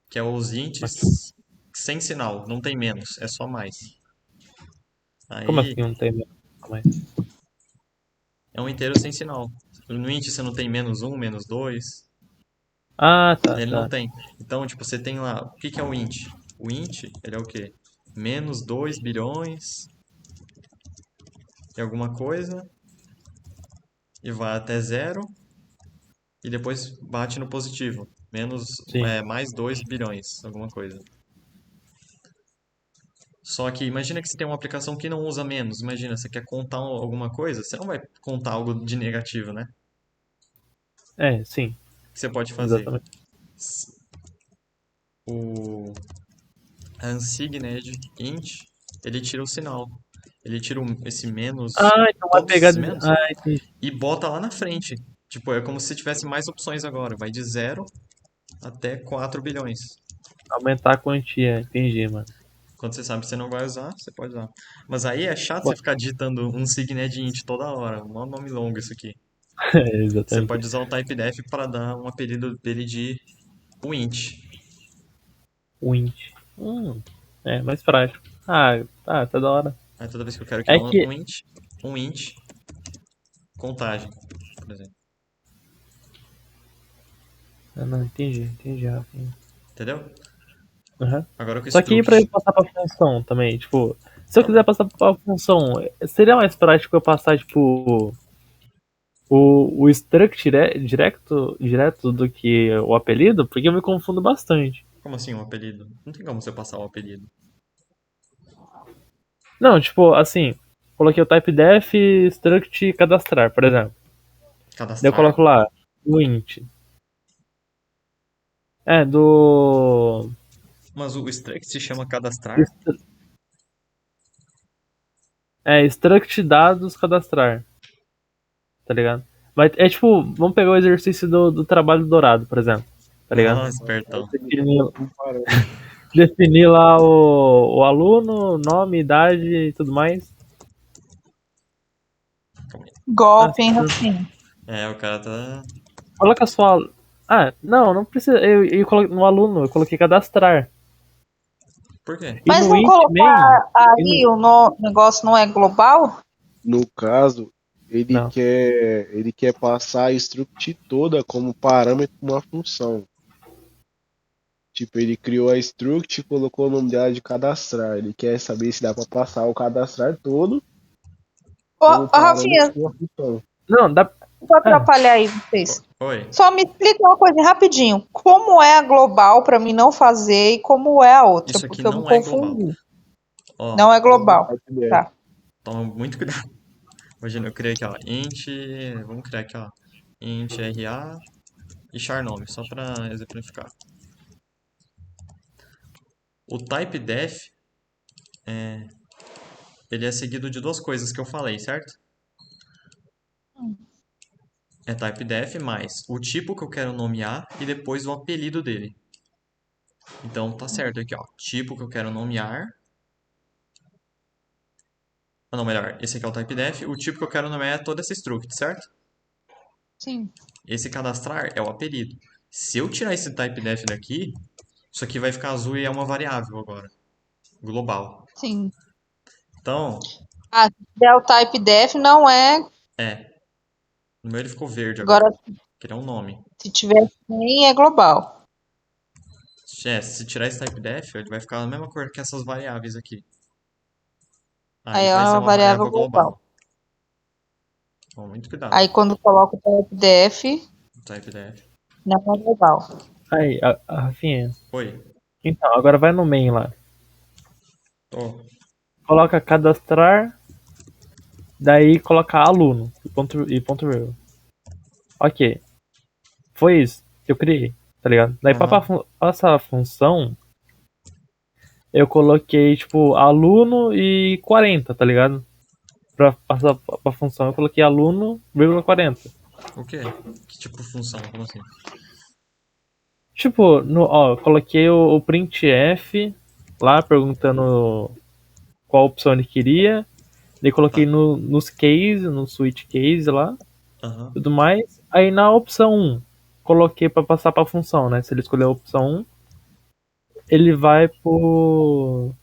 que é os ints sem sinal, não tem menos, é só mais. Como Aí assim não tem mesmo? Calma aí. é um inteiro sem sinal. No int você não tem menos um, menos dois, Ah, tá, ele não tá. tem. Então, tipo, você tem lá, o que que é o int? O int, ele é o quê? Menos 2 bilhões e alguma coisa, e vai até zero, e depois bate no positivo. Sim. Mais 2 bilhões, alguma coisa. Só que imagina que você tem uma aplicação que não usa menos. Imagina, você quer contar alguma coisa, você não vai contar algo de negativo, né? É, sim, O que você pode fazer? exatamente. O unsigned int, ele tira o sinal. Ele tira esse menos, Então vai todos pegar. esses menos, Entendi. e bota lá na frente. Tipo, é como se tivesse mais opções agora. Vai de zero até 4 bilhões. Aumentar a quantia, entendi, mano. Quando você sabe que você não vai usar, você pode usar. Mas aí é chato Bom, você ficar digitando um signet int toda hora. Um nome longo isso aqui. Você Exatamente. pode usar o typedef para dar um apelido dele de Wint. Wint. É mais prático. Tá da hora. Aí toda vez que eu quero É criar que. um int, contagem, por exemplo. Ah, não, entendi, Rafinha. Entendeu? Aham. Agora com o Só que pra eu struct. passar pra função também, tipo, se eu Tá bom. quiser passar pra função, seria mais prático eu passar, tipo, o struct direto do que o apelido? Porque eu me confundo bastante. Como assim um apelido? Não tem como você passar o apelido. Não, tipo, assim, coloquei o typedef struct cadastrar, por exemplo. Daí eu Cadastrar? coloco lá, o int. É, do. Mas o struct se chama cadastrar? str- struct dados cadastrar, tá ligado? Mas é tipo, vamos pegar o exercício do trabalho dourado, por exemplo, tá ligado? Nossa, espertão. Definir, Um parâmetro. definir lá o aluno, nome, idade e tudo mais. Golpe, hein, Rafinha? É, o cara tá. Coloca só. Não precisa. Eu coloquei no aluno, eu coloquei cadastrar. Por quê? E Mas no não int main. colocar aí o negócio não é global? No caso, Não. ele quer passar a struct toda como parâmetro de uma função. Tipo, ele criou a struct e colocou o nome dela de cadastrar. Ele quer saber se dá pra passar o cadastrar todo como Ô, parâmetro Rafinha, de uma função. Não, dá. vou atrapalhar aí vocês. Oi. Só me explica uma coisa rapidinho. Como é a global pra mim não fazer e como é a outra? Isso aqui Porque eu me não é global. confundi. Ó, Não é global. Tá. toma muito cuidado. Imagina, eu criei aqui, ó, int. Vamos criar aqui, ó. Int RA e char nome, só pra exemplificar. O typedef, ele é seguido de duas coisas que eu falei, certo? É typedef mais o tipo que eu quero nomear e depois o apelido dele. Então tá certo aqui, ó. Tipo que eu quero nomear. Ah, não, melhor. Esse aqui é o typedef. O tipo que eu quero nomear é toda essa struct, certo? Sim. Esse cadastrar é o apelido. Se eu tirar esse typedef daqui, isso aqui vai ficar azul e é uma variável agora. Global. Sim. Então, Ah, se der o type def não é. no meu ele ficou verde agora, Agora, que ele é um nome. se tiver sem, é global. Se tirar esse typedef, ele vai ficar a mesma cor que essas variáveis aqui. Aí Aí é vai ser uma uma variável variável global. global. Então, muito cuidado. Aí quando coloca o type def, Typedef. não é global. Aí, a Rafinha. Oi. Então, agora vai no main lá. Tô. Coloca cadastrar. Daí coloca aluno e ponto real. Ok. Foi isso que eu criei, tá ligado? Daí pra passar a função, eu coloquei, tipo, aluno e 40, tá ligado? Pra passar pra função, eu coloquei aluno, vírgula 40. O quê? Que tipo de função? Como assim? Tipo, eu coloquei o printf lá, perguntando qual opção ele queria. Daí coloquei Tá. nos case, no switch case lá, Aham. tudo mais. Aí na opção 1, coloquei pra passar pra função, né? Se ele escolher a opção 1, ele vai por...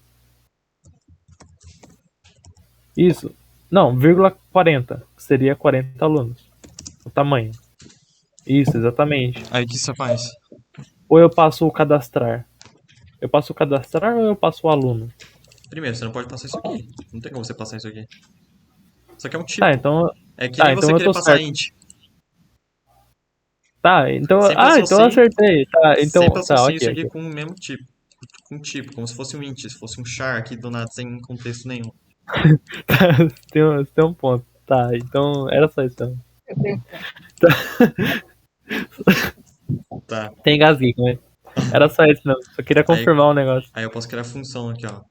Isso. Não, vírgula 40. Seria 40 alunos. O tamanho. Isso, exatamente. Aí o que você faz? Ou eu passo o cadastrar? Eu passo o cadastrar ou eu passo o aluno? Primeiro, você não pode passar isso aqui. Não tem como você passar isso aqui. Isso aqui é um tipo. Tá, então. É que Tá, nem então você eu querer tô passar certo. int. Tá, então. Sempre Ah, então eu associe, acertei. Tá, sempre então. Tá, associe isso ok, aqui ok. com o mesmo tipo. Com tipo, como se fosse um int, se fosse um char aqui do nada sem contexto nenhum. Tem um ponto. Tá, então era só isso. Então. Tá. Tem gasguinho, né? Era só isso mesmo. Só queria Aí, confirmar o negócio. aí eu posso criar função aqui, ó.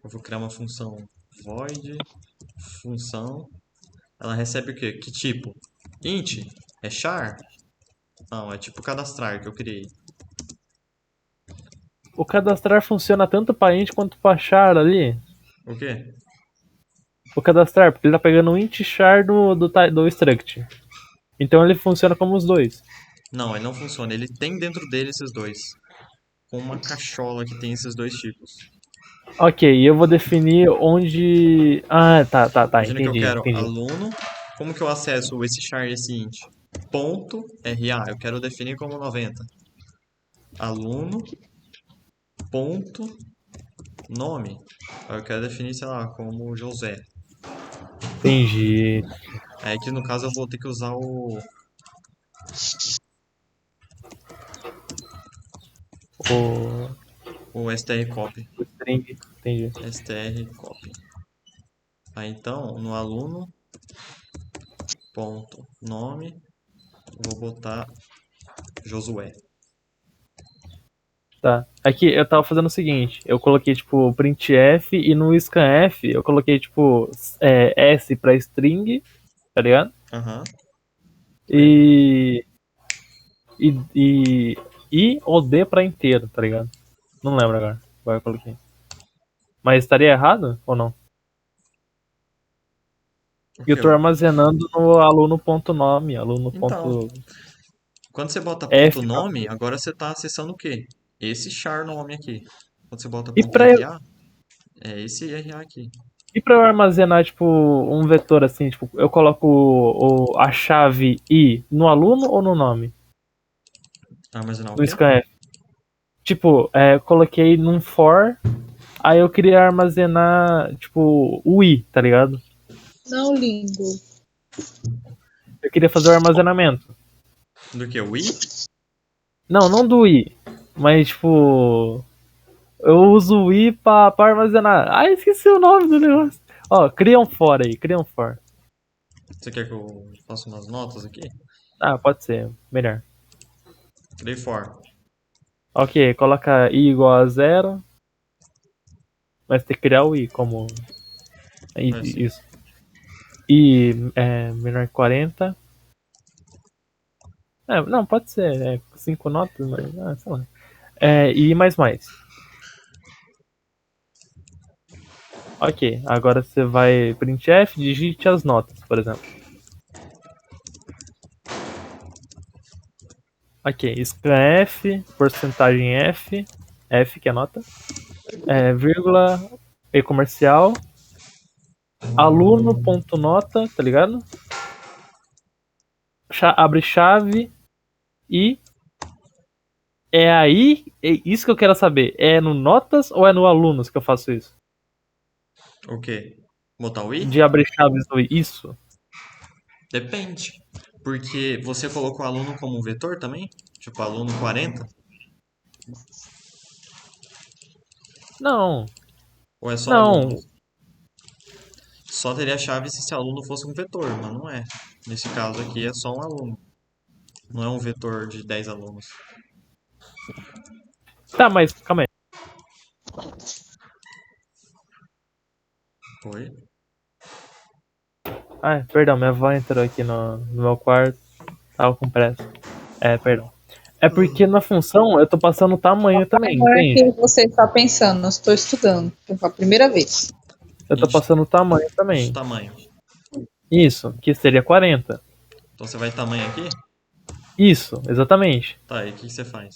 Eu vou criar uma função void, função. Ela recebe o quê? Que tipo? Int? É char? Não, é tipo cadastrar que eu criei. O cadastrar funciona tanto pra int quanto pra char ali. O quê? O cadastrar, porque ele tá pegando o int char do struct. Então ele funciona como os dois. Não, ele não funciona. Ele tem dentro dele esses dois. Com uma cachola que tem esses dois tipos. Ok, e eu vou definir onde. Ah, tá, Imagina que eu entendi, quero entendi. aluno. Como que eu acesso esse char e esse int? Ponto RA. Eu quero definir como 90. Aluno. Ponto. Nome. Eu quero definir, sei lá, como José. Entendi. Aí que no caso eu vou ter que usar O o strcopy. string, entendi. strcopy. Aí então, no aluno. Ponto. Nome. Vou botar Josué. Tá. Aqui eu tava fazendo o seguinte, eu coloquei tipo printf e no scanf eu coloquei tipo S pra string, tá ligado? Aham. E, e I ou D pra inteiro, tá ligado? Não lembro agora. Agora eu coloquei. Mas estaria errado ou não? E eu tô armazenando no aluno.nome, Então, aluno.f. quando você bota ponto nome, agora você está acessando o quê? Esse char nome aqui. Quando você bota E ponto pra, RA, é esse RA aqui. e pra eu armazenar, tipo, um vetor assim, tipo, eu coloco a chave I no aluno ou no nome? Armazenar o No quê? scanf. Tipo, coloquei num for, aí eu queria armazenar, tipo, o I, tá ligado? Não, lindo. Eu queria fazer o armazenamento. Do que? O I? Não do I, mas, tipo, eu uso o I pra armazenar. Ah, esqueci o nome do negócio. Ó, cria um for aí, cria um for. Você quer que eu faça umas notas aqui? Ah, pode ser, melhor. Criei for. Ok, coloca I igual a 0. Mas tem que criar o I como. Assim. Isso. I menor que 40. Não, pode ser. 5 notas, mas. Sei lá. I mais mais. Ok, agora você vai printf, digite as notas, por exemplo. Ok, scanf, porcentagem F, F que é a nota, vírgula, E comercial, aluno.nota, tá ligado? Abre chave e é aí, é isso que eu quero saber, é no notas ou é no alunos que eu faço isso? O quê? Botar o I? De abrir chaves no isso? Depende. Porque você colocou aluno como um vetor também? Tipo, aluno 40? Não, Ou é só aluno? não. Só teria chave se esse aluno fosse um vetor, mas não é. Nesse caso aqui é só um aluno. Não é um vetor de 10 alunos. Tá, mas calma aí. Foi? Perdão, minha avó entrou aqui no meu quarto. Tava com pressa. Perdão. É porque na função eu tô passando o tamanho também, Não é entende? que você está pensando, eu estou estudando pela primeira vez. Eu tô passando o tamanho De também. tamanho. Isso, que seria 40. Então você vai tamanho aqui? Isso, exatamente. Tá, e o que você faz?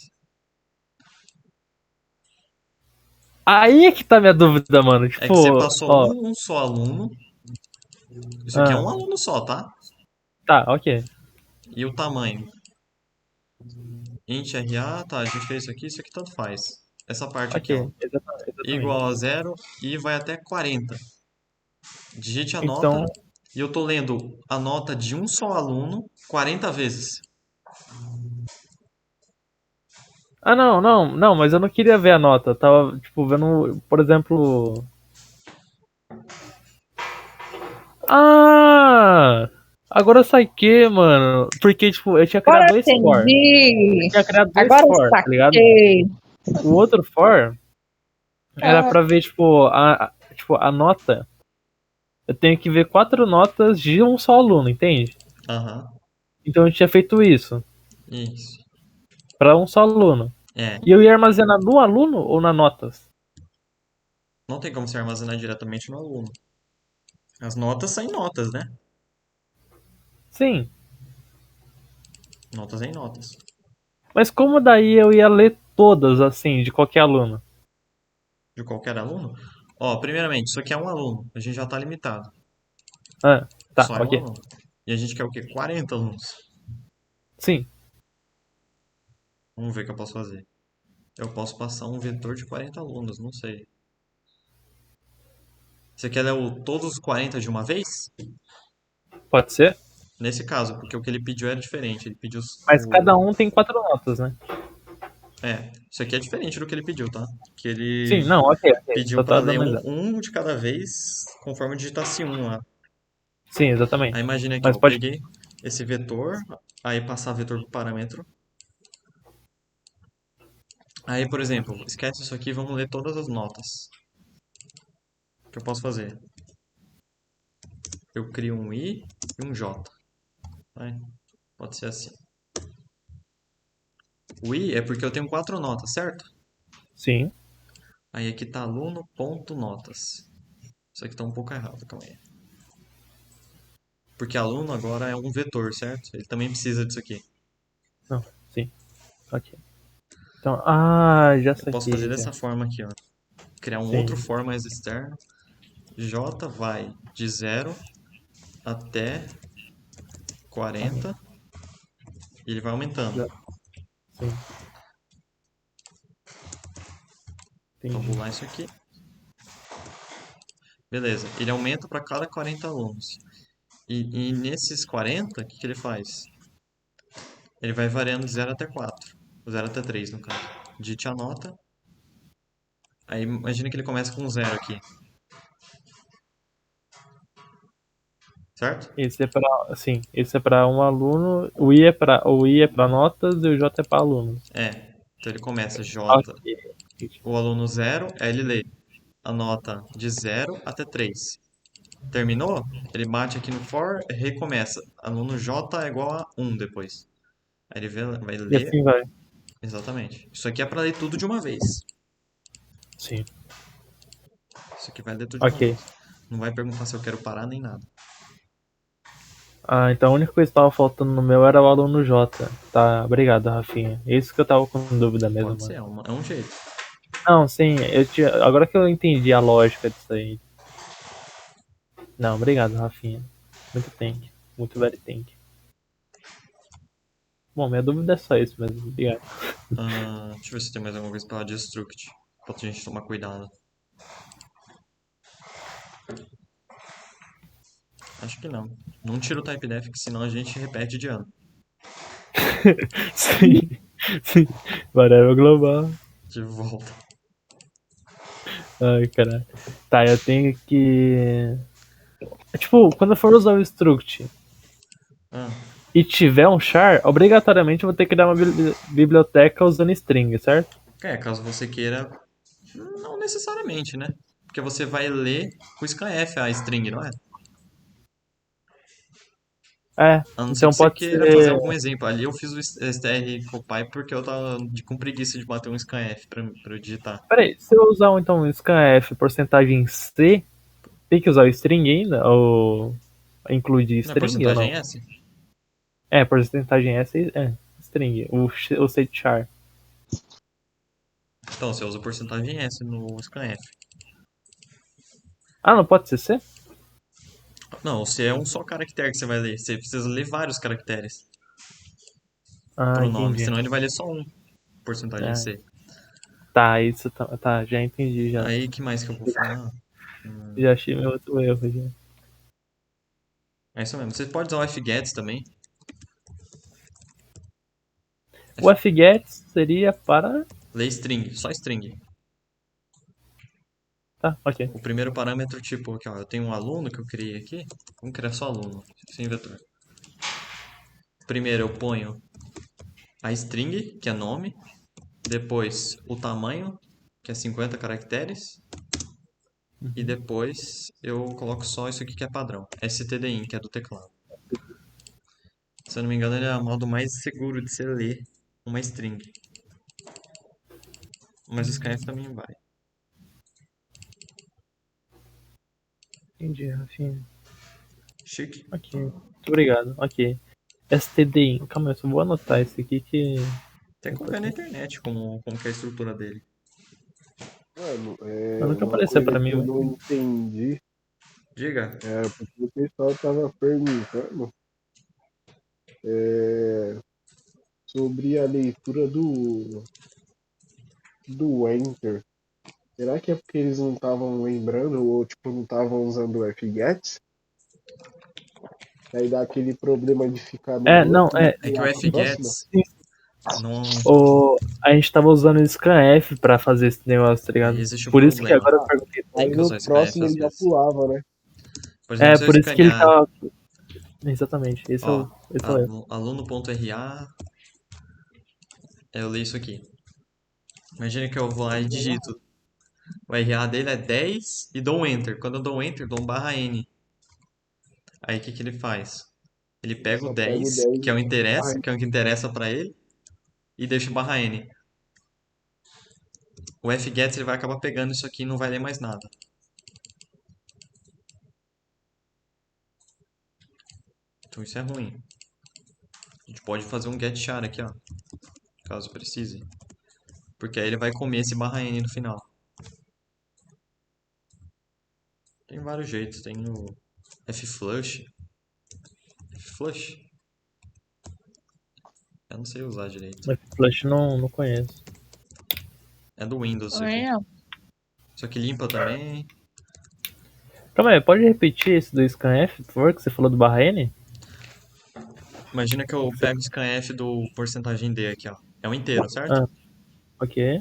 Aí é que tá minha dúvida, mano. É que Tipo, você passou ó. um só aluno. Isso aqui é um aluno só, tá? Tá, ok. E o tamanho? Int RA, tá, a gente fez isso aqui tanto faz. Essa parte aqui, ó. Ok, exatamente. Igual a 0 e vai até 40. Digite a nota Então. e eu tô lendo a nota de um só aluno 40 vezes. Não, mas eu não queria ver a nota. Eu tava, tipo, vendo, por exemplo. Agora eu saquei, mano. Porque, tipo, eu tinha criado Agora dois for. entendi. Eu tinha criado dois Agora for, tá ligado? saquei. O outro for era pra ver, tipo, a nota. Eu tenho que ver 4 notas de um só aluno, entende? Aham, Então eu tinha feito isso. isso. Pra um só aluno. É, E eu ia armazenar no aluno ou na notas? não tem como você armazenar diretamente no aluno. As notas saem notas, né? Sim. Notas em notas. Mas como daí eu ia ler todas, assim, de qualquer aluno? De qualquer aluno. Ó, primeiramente, isso aqui é um aluno. A gente já tá limitado. Ah, tá, Só é um ok. aluno. E a gente quer o quê? 40 alunos. Sim, Vamos ver o que eu posso fazer. Eu posso passar um vetor de 40 alunos, não sei. Você quer ler todos os 40 de uma vez? pode ser. Nesse caso, porque o que ele pediu era diferente. Ele pediu Mas cada um tem 4 notas, né? isso aqui é diferente do que ele pediu, tá? Que ele Sim, não, ok, ok. pediu Só pra tava ler dando uma um, ideia. um de cada vez, conforme eu digitasse um lá. Sim, Aí exatamente. imagina aqui, ó, Mas eu pode. peguei esse vetor, aí passar vetor pro parâmetro. Aí, por exemplo, esquece isso aqui, vamos ler todas as notas. O que eu posso fazer? Eu crio um I e um J. Vai. Pode ser assim. O I é porque eu tenho 4 notas, certo? Sim. Aí aqui tá aluno.notas. Isso aqui tá um pouco errado, calma aí. Porque aluno agora é um vetor, certo? Ele também precisa disso aqui. Não, sim. Ok. Então, ah, já Eu posso fazer saquei, já. dessa forma aqui, ó. Criar um outro Sim. for mais externo. J vai de 0 até 40 e ele vai aumentando. Já, sim. Entendi. Tabular isso aqui. Beleza, ele aumenta para cada 40 alunos. E nesses 40, o que, que ele faz? Ele vai variando de 0 até 4. 0 até 3, no caso. Digite a nota. Aí imagina que ele começa com 0 aqui. Certo? Esse é para, sim, esse é para um aluno, o I é para notas e o J é para alunos. Então ele começa J, Ok. o aluno 0, aí ele lê a nota de 0 até 3. Terminou? Ele bate aqui no for, recomeça. Aluno J é igual a 1 depois. Aí ele vai E ler. assim vai. Exatamente. Isso aqui é para ler tudo de uma vez. Sim. Isso aqui vai ler tudo de uma Ok. vez. Não vai perguntar se eu quero parar nem nada. Ah, então a única coisa que estava faltando no meu era o aluno J. Tá, obrigado, Rafinha. Isso que eu tava com dúvida mesmo, Pode ser, mano. é um jeito. Não, sim, agora que eu entendi a lógica disso aí. Não, obrigado, Rafinha. Muito thank. Muito very thank. Bom, minha dúvida é só isso mesmo. Obrigado. Deixa eu ver se tem mais alguma coisa para destruct. Pra gente tomar cuidado. Acho que não. Não tira o type def, que senão a gente repete de ano. Sim, sim. Whatever global. De volta. Ai, caralho. Tá, eu tenho que. Tipo, quando eu for usar o struct Ah, e tiver um char, obrigatoriamente eu vou ter que dar uma biblioteca usando string, certo? caso você queira. Não necessariamente, né? Porque você vai ler com scanf a string, não é? É, A não ser que então você pode queira fazer ser. algum exemplo. Ali eu fiz o strcopy porque eu tava com preguiça de bater um scanf pra eu digitar. Peraí, se eu usar então um scanf porcentagem C, tem que usar o string ainda? Ou incluir de Não é string ou porcentagem não? S? É, porcentagem S é string. O set char. Então, você usa porcentagem S no scanf. Ah, não pode ser C? Não, se é um só caractere que você vai ler, você precisa ler vários caracteres Ah, pro nome, entendi. senão ele vai ler só um, porcentagem É, C. tá, isso tá, já entendi já. Aí, que mais que eu vou falar? Já achei meu outro erro já. É isso mesmo. Você pode usar o fgets também. O fget seria para. Ler string, só string. Tá, ok. O primeiro parâmetro, tipo, aqui, ó, eu tenho um aluno que eu criei aqui. Vamos criar só aluno, sem vetor. Primeiro eu ponho a string, que é nome. Depois o tamanho, que é 50 caracteres. E depois eu coloco só isso aqui que é padrão. stdin, que é do teclado. Se eu não me engano, ele é o modo mais seguro de você ler uma string. Mas o scanf também vai. Entendi, Rafinha. Chique. Ok. Muito obrigado. Ok. STDIN. Calma aí, eu só vou anotar esse aqui que Tem é como ver na importante. internet como que é a estrutura dele. Mano, Mas nunca uma apareceu coisa pra que mim, eu velho. não entendi Diga. é porque o pessoal tava perguntando é, sobre a leitura do Enter. Será que é porque eles não estavam lembrando ou tipo não estavam usando o FGET? Aí dá aquele problema de ficar no Não, banco e É que o pular pra próxima? FGETS não. a gente tava usando o ScanF pra fazer esse negócio, tá Aí ligado? existe um Por isso que problema. agora eu Ah, perguntei. Tem aí que no usar ScanF próximo às ele já vezes. pulava, né? Por exemplo, se eu Por isso que ele escanear, tava. Exatamente, ó, esse é o erro. aluno.ra, eu leio isso aqui. Imagina que eu vou lá e digito. O RA dele é 10 e dou um Enter. Quando eu dou um Enter, dou um barra N. Aí o que ele faz? Ele Ele pega o só pega o 10, 10 que é o e interessa, vai. que é o que interessa pra ele, e deixa o barra N. O fgets ele vai acabar pegando isso aqui e não vai ler mais nada. Então isso é ruim. A gente pode fazer um get char aqui, ó, caso precise. Porque aí ele vai comer esse barra N no final. Tem vários jeitos, tem o fflush. Flush? Eu não sei usar direito. Mas Flash não conheço. É do Windows isso aqui. É. Isso aqui limpa também. Calma aí, pode repetir esse do ScanF, por favor, que você falou do barra N? Imagina que eu pego o scanf do porcentagem D aqui, ó. É um inteiro, certo? Ah, ok.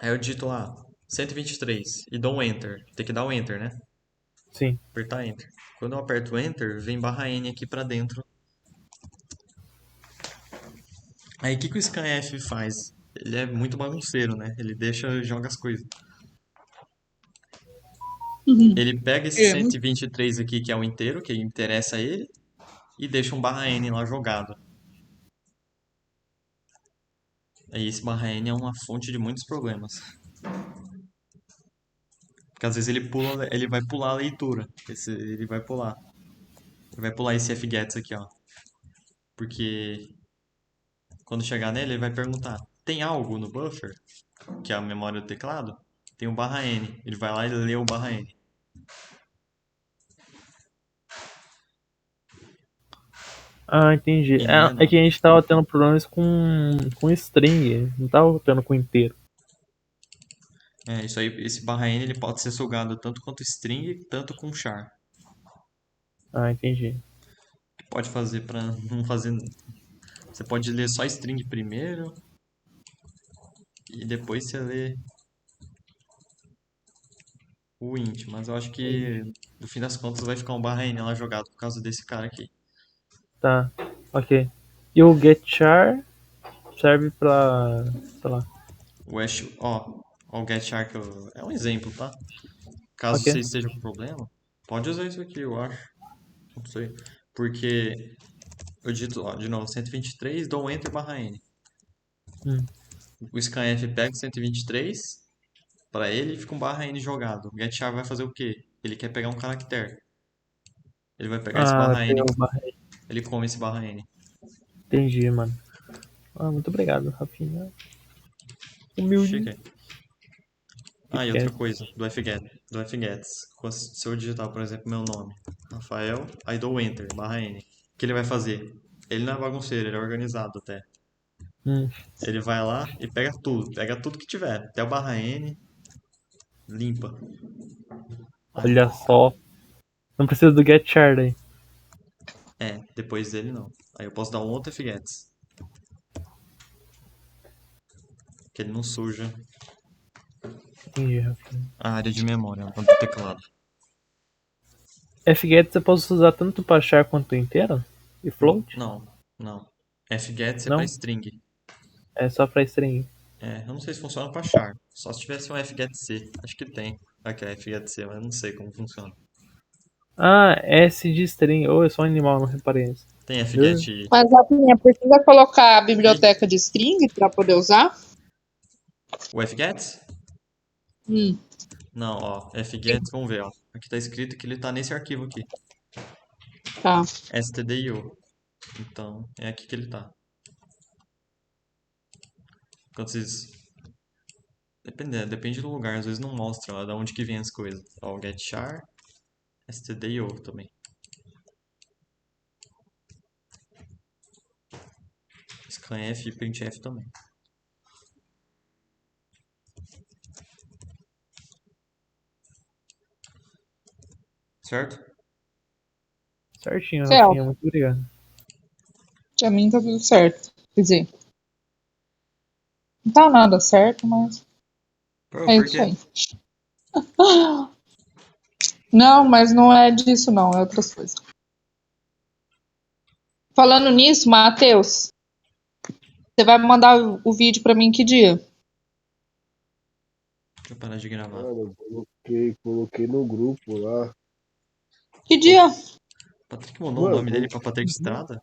Aí eu digito lá 123 e dou um Enter. Tem que dar um Enter, né? Sim. Apertar Enter. Quando eu aperto Enter, vem barra N aqui pra dentro. Aí o que o scanf faz? Ele é muito bagunceiro, né? Ele deixa, joga as coisas. Ele pega esse É. 123 aqui, que é o inteiro, que interessa a ele, e deixa um barra N lá jogado. Aí esse barra N é uma fonte de muitos problemas. Porque às vezes ele vai pular a leitura. Ele vai pular. Ele vai pular esse fgets aqui, ó. Porque quando chegar nele, ele vai perguntar: tem algo no buffer? Que é a memória do teclado? Tem um barra N. Ele vai lá e lê o barra N. Ah, entendi. E não lê É que nada. a gente tava tendo problemas com string, não tava tendo com inteiro. É, isso aí, esse barra N ele pode ser sugado tanto quanto string, tanto com char. Ah, entendi. Pode fazer para não fazer. Você pode ler só string primeiro e depois você lê o int. Mas eu acho que no fim das contas vai ficar um barra N lá jogado por causa desse cara aqui. Tá, ok. E o getchar serve pra, sei lá, O hash, ó o getchar que é um exemplo, tá? Caso ok. você esteja com problema, pode usar isso aqui, eu acho. Não sei. Porque eu digito, ó, de novo, 123, dou um enter barra N. Hum. O scanf pega o 123 para ele e fica um barra N jogado. O getchar vai fazer o quê? Ele quer pegar um caractere. Ele vai pegar esse Ah, vai barra N, pegar o barra. ele come esse barra N. Entendi, mano. Ah, muito obrigado, Rafinha. Humilde. Chique. Ah, e outra KitKat. coisa, do fgets. Se eu digitar, por exemplo, meu nome, Rafael, aí dou enter, barra N. O que ele vai fazer? Ele não é bagunceiro, ele é organizado até. Hum, Ele vai lá e pega tudo que tiver, até o barra N, limpa. Aí, olha só. Não precisa do getchar daí. depois dele não. Aí eu posso dar um outro fgets, que ele não suja Entendi, Rafinha. a área de memória do teclado. fget você pode usar tanto pra char quanto inteiro? E float? Não. Fgets é para Não? string. É só pra string. Eu não sei se funciona para char. Só se tivesse um fgetc. Acho que tem. Aqui é fgetc, mas eu não sei como funciona. Ah, S de string. Ou eu sou um animal, não reparei isso. Tem fget. Mas Rafinha, precisa colocar a Ih, biblioteca de string para poder usar? o fgets? Não, ó. Fgets, vamos ver, ó. Aqui tá escrito que ele tá nesse arquivo aqui. Tá. STDIO. Então, é aqui que ele tá. Quando vocês... Depende do lugar, às vezes não mostra lá de onde que vem as coisas. Ó, o getchar, stdio também. Scanf e printf também. Certo? Certinho, Certo. Rafinha, muito obrigado. Pra mim tá tudo certo. Quer dizer, não tá nada certo, mas é Por isso quê? aí. Não, mas não é disso, não, é outras coisas. Falando nisso, Matheus, você vai me mandar o vídeo pra mim que dia? Deixa eu parar de gravar. Mano, eu coloquei no grupo lá. Que dia? Patrick mudou o Mano, nome dele pra Patrick Estrada?